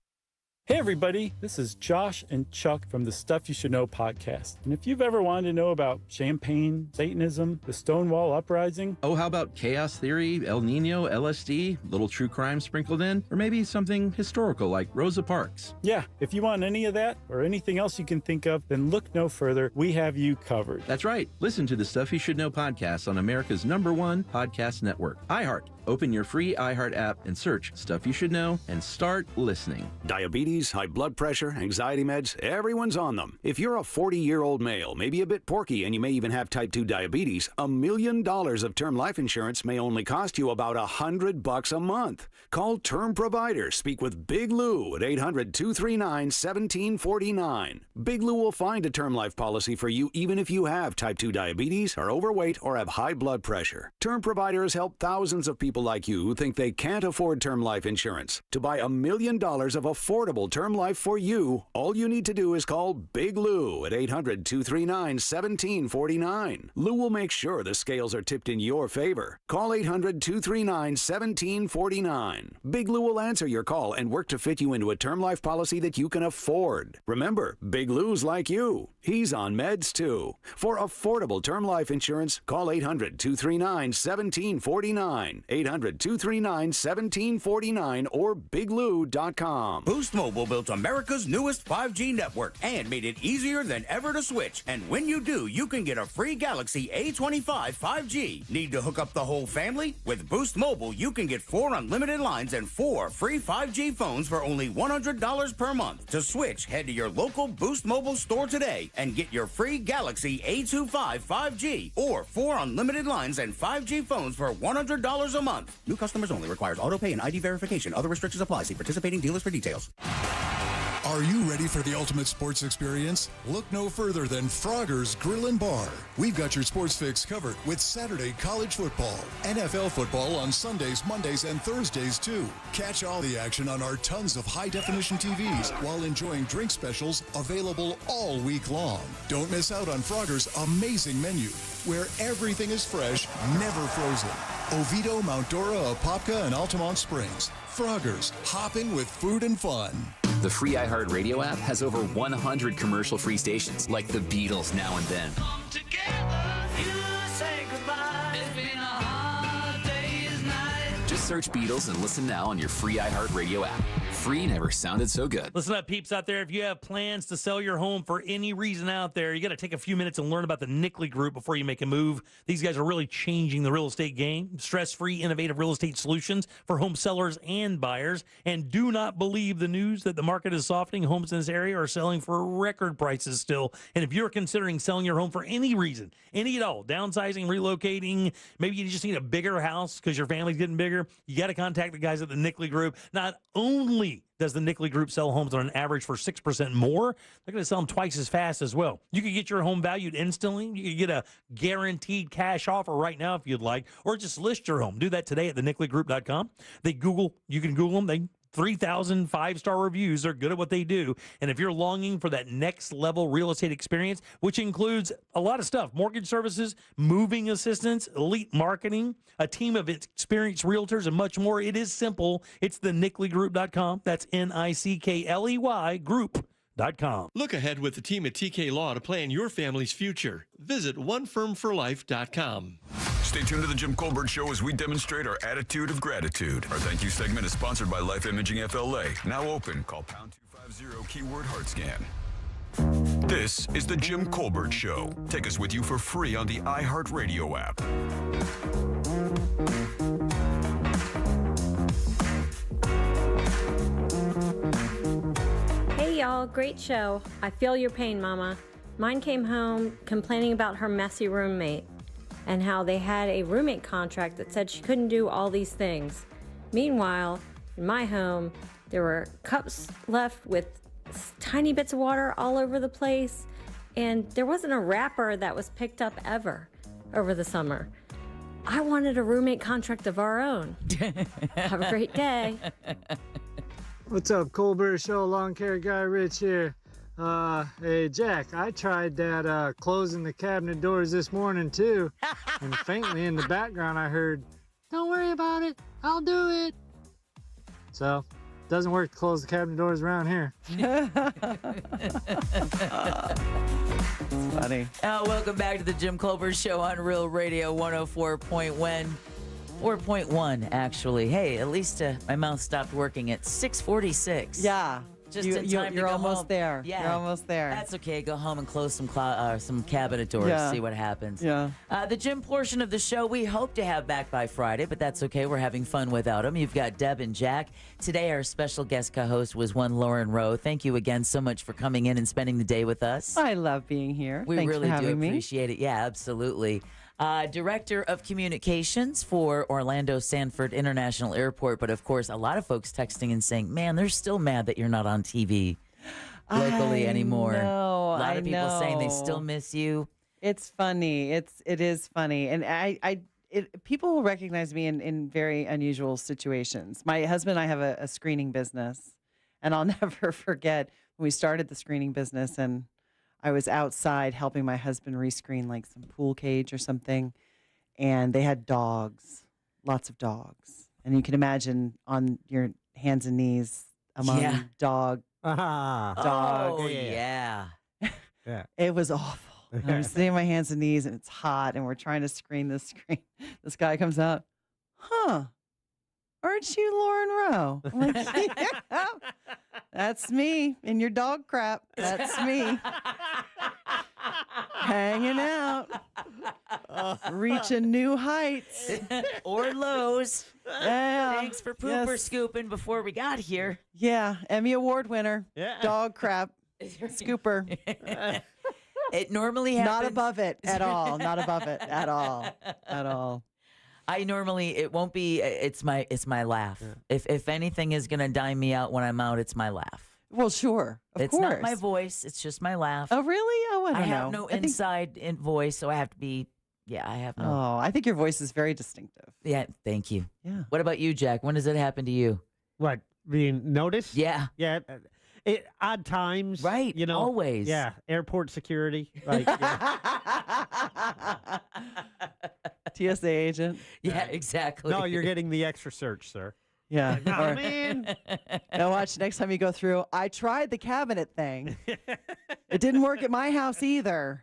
Hey everybody, this is Josh and Chuck from the Stuff You Should Know podcast. And if you've ever wanted to know about champagne, Satanism, the Stonewall Uprising... Oh, how about chaos theory, El Nino, LSD, little true crime sprinkled in? Or maybe something historical like Rosa Parks? Yeah, if you want any of that or anything else you can think of, then look no further. We have you covered. That's right. Listen to the Stuff You Should Know podcast on America's #1 podcast network, iHeart. Open your free iHeart app and search Stuff You Should Know and start listening. Diabetes diabetes, high blood pressure, anxiety meds, everyone's on them. If you're a 40-year-old male, maybe a bit porky, and you may even have type 2 diabetes, $1 million of term life insurance may only cost you about $100 a month. Call Term Provider. Speak with Big Lou at 800-239-1749. Big Lou will find a term life policy for you even if you have type 2 diabetes, are overweight, or have high blood pressure. Term Provider has helped thousands of people like you who think they can't afford term life insurance. To buy $1 million of affordable term life for you, all you need to do is call Big Lou at 800-239-1749. Lou will make sure the scales are tipped in your favor. Call 800-239-1749. Big Lou will answer your call and work to fit you into a term life policy that you can afford. Remember, Big Lou's like you. He's on meds too. For affordable term life insurance, call 800-239-1749. 800-239-1749 or biglou.com. Boost Mobile built America's newest 5G network and made it easier than ever to switch. And when you do, you can get a free Galaxy A25 5G. Need to hook up the whole family? With Boost Mobile, you can get 4 unlimited lines and 4 free 5G phones for only $100 per month. To switch, head to your local Boost Mobile store today and get your free Galaxy A25 5G or 4 unlimited lines and 5G phones for $100 a month. New customers only. Requires auto pay and ID verification. Other restrictions apply. See participating dealers for details. Are you ready for the ultimate sports experience? Look no further than Frogger's Grill and Bar. We've got your sports fix covered with Saturday college football, NFL football on Sundays, Mondays, and Thursdays too. Catch all the action on our tons of high-definition TVs while enjoying drink specials available all week long. Don't miss out on Frogger's amazing menu, where everything is fresh, never frozen. Oviedo, Mount Dora, Apopka, and Altamont Springs. Frogger's, hopping with food and fun. The free iHeartRadio app has over 100 commercial-free stations, like the Beatles Now and Then. Just search Beatles and listen now on your free iHeartRadio app. Free never sounded so good. Listen up, peeps out there. If you have plans to sell your home for any reason out there, you got to take a few minutes and learn about the Nickley Group before you make a move. These guys are really changing the real estate game. Stress-free, innovative real estate solutions for home sellers and buyers. And do not believe the news that the market is softening. Homes in this area are selling for record prices still. And if you're considering selling your home for any reason, any at all, downsizing, relocating, maybe you just need a bigger house because your family's getting bigger, you got to contact the guys at the Nickley Group. Not only does the Nickley Group sell homes on an average for 6% more, they're going to sell them twice as fast as well. You could get your home valued instantly. You could get a guaranteed cash offer right now if you'd like, or just list your home. Do that today at thenickley.com. You can Google them. 3,000 5-star reviews. They're good at what they do. And if you're longing for that next level real estate experience, which includes a lot of stuff, mortgage services, moving assistance, elite marketing, a team of experienced realtors, and much more, it is simple. It's thenickley.com. That's N-I-C-K-L-E-Y group.com. Look ahead with the team at TK Law to plan your family's future. Visit onefirmforlife.com. Stay tuned to the Jim Colbert Show as we demonstrate our attitude of gratitude. Our thank you segment is sponsored by Life Imaging FLA. Now open. Call pound 250 keyword heart scan. This is the Jim Colbert Show. Take us with you for free on the iHeartRadio app. Hey y'all, great show. I feel your pain, Mama. Mine came home complaining about her messy roommate and how they had a roommate contract that said she couldn't do all these things. Meanwhile, in my home, there were cups left with tiny bits of water all over the place, and there wasn't a wrapper that was picked up ever over the summer. I wanted a roommate contract of our own. Have a great day. What's up, Colbert Show? Lawn care guy Rich here. Hey Jack, I tried that closing the cabinet doors this morning too, and faintly in the background I heard, "Don't worry about it, I'll do it." So, doesn't work to close the cabinet doors around here. Funny. Welcome back to the Jim Colbert Show on Real Radio 104.1. 4.1 actually. Hey, at least my mouth stopped working at 6:46. Yeah. Just in time you're to go almost home. there. Yeah. You're almost there. That's okay. Go home and close some cabinet doors. Yeah. See what happens. Yeah. The gym portion of the show we hope to have back by Friday, but that's okay. We're having fun without them. You've got Deb and Jack. Today, our special guest co-host was one Lauren Rowe. Thank you again so much for coming in and spending the day with us. I love being here. We Thanks really for do having me. appreciate it. Yeah, absolutely. Director of Communications for Orlando Sanford International Airport. But of course, a lot of folks texting and saying, man, they're still mad that you're not on TV locally anymore. A lot of people saying they still miss you. It's funny. It is funny. And people will recognize me in very unusual situations. My husband and I have a screening business, and I'll never forget when we started the screening business, and I was outside helping my husband rescreen like some pool cage or something, and they had dogs, lots of dogs. And you can imagine on your hands and knees among dog. Oh, yeah. Yeah. It was awful. I'm sitting on my hands and knees, and it's hot, and we're trying to screen this screen. This guy comes out, aren't you Lauren Rowe? I'm like, yeah, that's me in your dog crap. That's me. Hanging out. Reaching new heights. Or lows. Yeah. Thanks for pooper scooping before we got here. Yeah, Emmy Award winner. Yeah. Dog crap. Scooper. It normally happens. Not above it at all. Not above it at all. At all. It won't be, it's my laugh. Yeah. If anything is going to dime me out when I'm out, it's my laugh. Well, sure. Of course. Not my voice. It's just my laugh. Oh, really? Oh, I don't know. I have no inside voice, so I have to be, I have no. Oh, I think your voice is very distinctive. Yeah, thank you. Yeah. What about you, Jack? When does it happen to you? What, being noticed? Yeah. Yeah. Odd times. Right. Always. Yeah. Airport security. Like, TSA agent. Yeah, exactly. No, you're getting the extra search, sir. Yeah. Like, oh, man. Now watch, next time you go through, I tried the cabinet thing. It didn't work at my house either.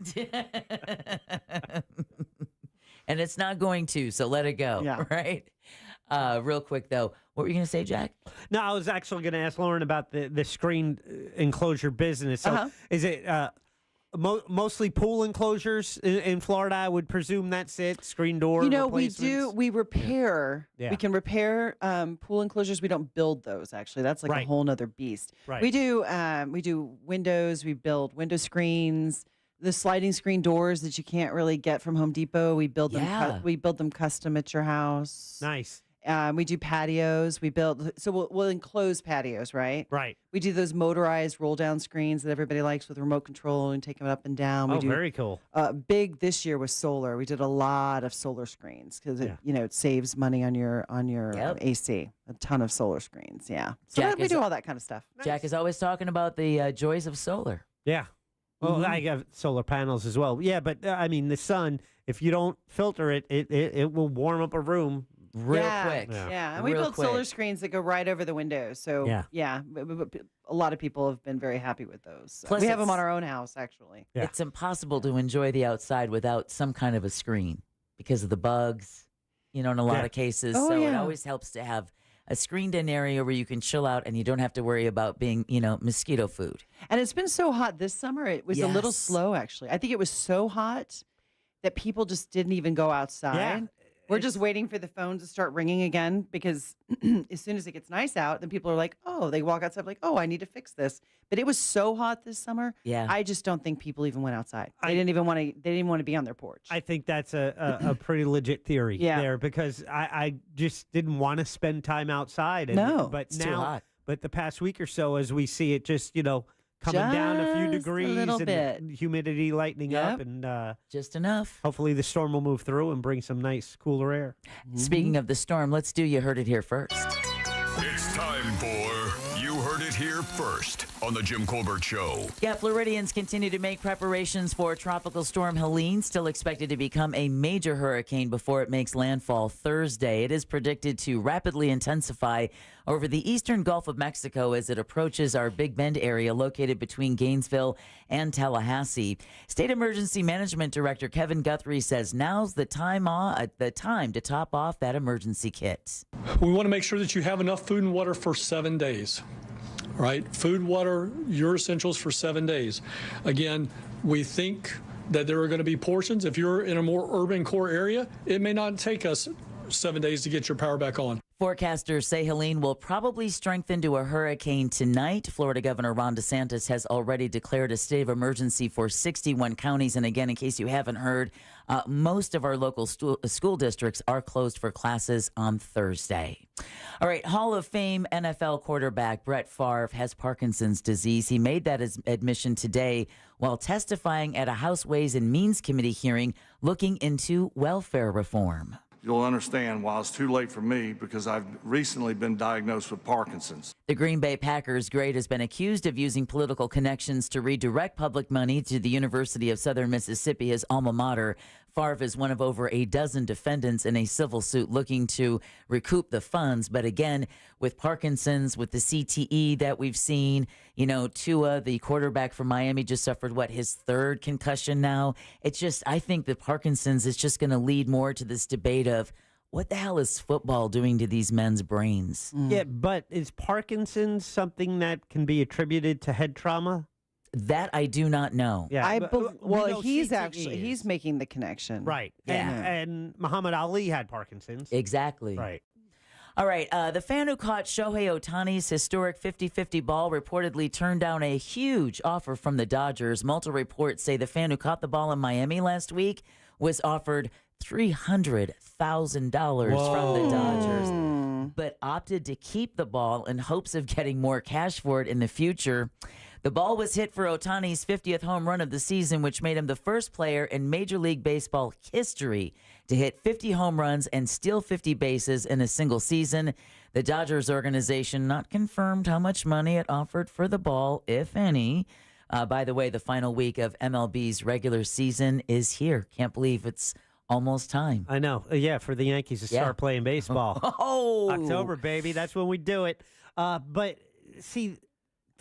And it's not going to, so let it go. Yeah. Right? Real quick, though, what were you going to say, Jack? No, I was actually going to ask Lauren about the screen enclosure business. So is it mostly pool enclosures in Florida? I would presume that's it. Screen door replacements? We repair. Yeah. We can repair pool enclosures. We don't build those, actually. That's like a whole nother beast. Right. We do windows. We build window screens. The sliding screen doors that you can't really get from Home Depot. We build them. We build them custom at your house. Nice. We do patios. We'll enclose patios, right? Right. We do those motorized roll down screens that everybody likes with remote control and take them up and down. Very cool. Big this year was solar. We did a lot of solar screens because it saves money on your AC. A ton of solar screens. Yeah. So we do all that kind of stuff. Jack is always talking about the joys of solar. Yeah. Well, I have solar panels as well. Yeah, but I mean, the sun, if you don't filter it, it will warm up a room real quick. Yeah, and we build solar screens that go right over the windows. So, a lot of people have been very happy with those. Plus we have them on our own house, actually. Yeah. It's impossible to enjoy the outside without some kind of a screen because of the bugs, in a lot of cases. It always helps to have a screened-in area where you can chill out and you don't have to worry about being, mosquito food. And it's been so hot this summer. It was a little slow, actually. I think it was so hot that people just didn't even go outside. Yeah. We're just waiting for the phones to start ringing again because as soon as it gets nice out, then people are like, they walk outside like, I need to fix this. But it was so hot this summer. Yeah. I just don't think people even went outside. They didn't want to be on their porch. I think that's a pretty legit theory there because I just didn't want to spend time outside. But it's too hot. But the past week or so, as we see it just, coming down a few degrees and humidity lightening up and just enough. Hopefully the storm will move through and bring some nice cooler air. Speaking of the storm, let's do You Heard It Here first. It's time for You Heard It Here first on the Jim Colbert Show. Yeah, Floridians continue to make preparations for Tropical Storm Helene, still expected to become a major hurricane before it makes landfall Thursday. It is predicted to rapidly intensify over the eastern Gulf of Mexico as it approaches our Big Bend area located between Gainesville and Tallahassee. State Emergency Management Director Kevin Guthrie says now's the time to top off that emergency kit. We want to make sure that you have enough food and water for 7 days. All right, food, water, your essentials for 7 days. Again, we think that there are going to be portions. If you're in a more urban core area, it may not take us 7 days to get your power back on. Forecasters say Helene will probably strengthen to a hurricane tonight. Florida Governor Ron DeSantis has already declared a state of emergency for 61 counties. And again, in case you haven't heard, most of our local school districts are closed for classes on Thursday. All right, Hall of Fame NFL quarterback Brett Favre has Parkinson's disease. He made that admission today while testifying at a House Ways and Means Committee hearing looking into welfare reform. You'll understand why it's too late for me because I've recently been diagnosed with Parkinson's. The Green Bay Packers great has been accused of using political connections to redirect public money to the University of Southern Mississippi, his alma mater. Favre is one of over a dozen defendants in a civil suit looking to recoup the funds. But again, with Parkinson's, with the CTE that we've seen, you know, Tua, the quarterback from Miami, just suffered, his third concussion now. It's just, I think that Parkinson's is just going to lead more to this debate of what the hell is football doing to these men's brains? Yeah, but is Parkinson's something that can be attributed to head trauma? That I do not know. Yeah, he's making the connection. Right. Yeah. And Muhammad Ali had Parkinson's. Exactly. Right. All right. The fan who caught Shohei Ohtani's historic 50-50 ball reportedly turned down a huge offer from the Dodgers. Multiple reports say the fan who caught the ball in Miami last week was offered $300,000 from the Dodgers, but opted to keep the ball in hopes of getting more cash for it in the future. The ball was hit for Ohtani's 50th home run of the season, which made him the first player in Major League Baseball history to hit 50 home runs and steal 50 bases in a single season. The Dodgers organization not confirmed how much money it offered for the ball, if any. By the way, the final week of MLB's regular season is here. Can't believe it's almost time. I know. Yeah, for the Yankees to start playing baseball. Oh, October, baby. That's when we do it. But see,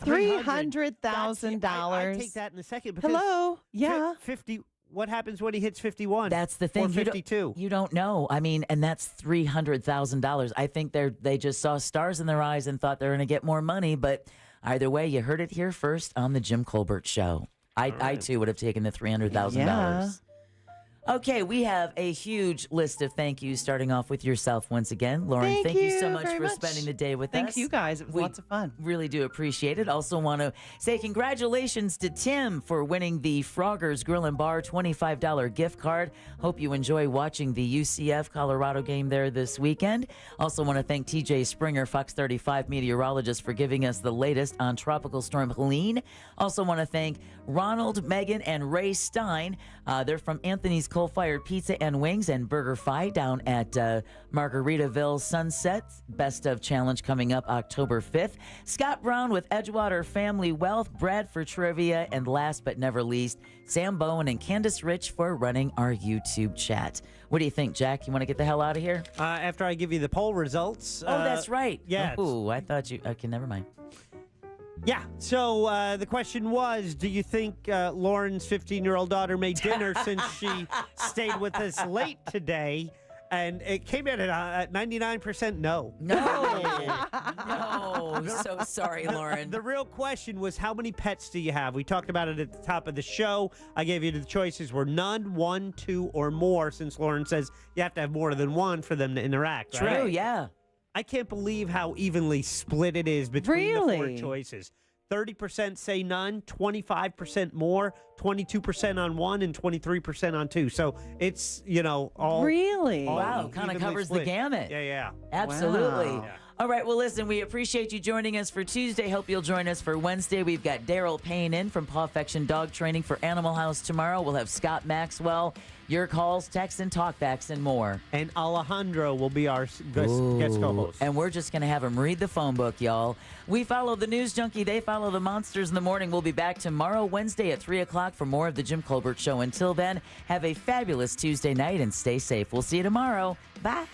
$300,000. I take that in a second. Because Hello. Yeah. 50. What happens when he hits 51? That's the thing. Or 52. You don't know. I mean, and that's $300,000. I think they just saw stars in their eyes and thought they're going to get more money. But either way, you heard it here first on the Jim Colbert Show. I too would have taken the $300,000. Yeah. Okay, we have a huge list of thank yous, starting off with yourself once again. Lauren, thank you so much for spending the day with us. Thanks, you guys. It was lots of fun. Really do appreciate it. Also want to say congratulations to Tim for winning the Frogger's Grill and Bar $25 gift card. Hope you enjoy watching the UCF Colorado game there this weekend. Also want to thank TJ Springer, Fox 35 meteorologist, for giving us the latest on Tropical Storm Helene. Also want to thank Ronald, Megan, and Ray Stein. They're from Anthony's Coal-Fired Pizza and Wings and Burger Fi down at Margaritaville Sunset. Best of Challenge coming up October 5th. Scott Brown with Edgewater Family Wealth, Brad for Trivia, and last but never least, Sam Bowen and Candace Rich for running our YouTube chat. What do you think, Jack? You want to get the hell out of here? After I give you the poll results. Oh, that's right. Yeah. Oh, I thought you... Okay, never mind. Yeah. So the question was, do you think Lauren's 15-year-old daughter made dinner since she stayed with us late today? And it came in at 99% no. No. No. So sorry, Lauren. The real question was, how many pets do you have? We talked about it at the top of the show. I gave you the choices were none, 1, 2, or more, since Lauren says you have to have more than one for them to interact. True, right? yeah. I can't believe how evenly split it is between the four choices. 30% say none, 25% more, 22% on one, and 23% on two. So it's, all... Really? All wow, kind of covers split. the gamut. Yeah. Absolutely. Wow. Yeah. All right, well, listen, we appreciate you joining us for Tuesday. Hope you'll join us for Wednesday. We've got Daryl Payne in from Pawfection Dog Training for Animal House tomorrow. We'll have Scott Maxwell, your calls, texts, and talkbacks, and more. And Alejandro will be our guest co-host. And we're just going to have him read the phone book, y'all. We follow the news junkie. They follow the monsters in the morning. We'll be back tomorrow, Wednesday at 3 o'clock for more of the Jim Colbert Show. Until then, have a fabulous Tuesday night and stay safe. We'll see you tomorrow. Bye.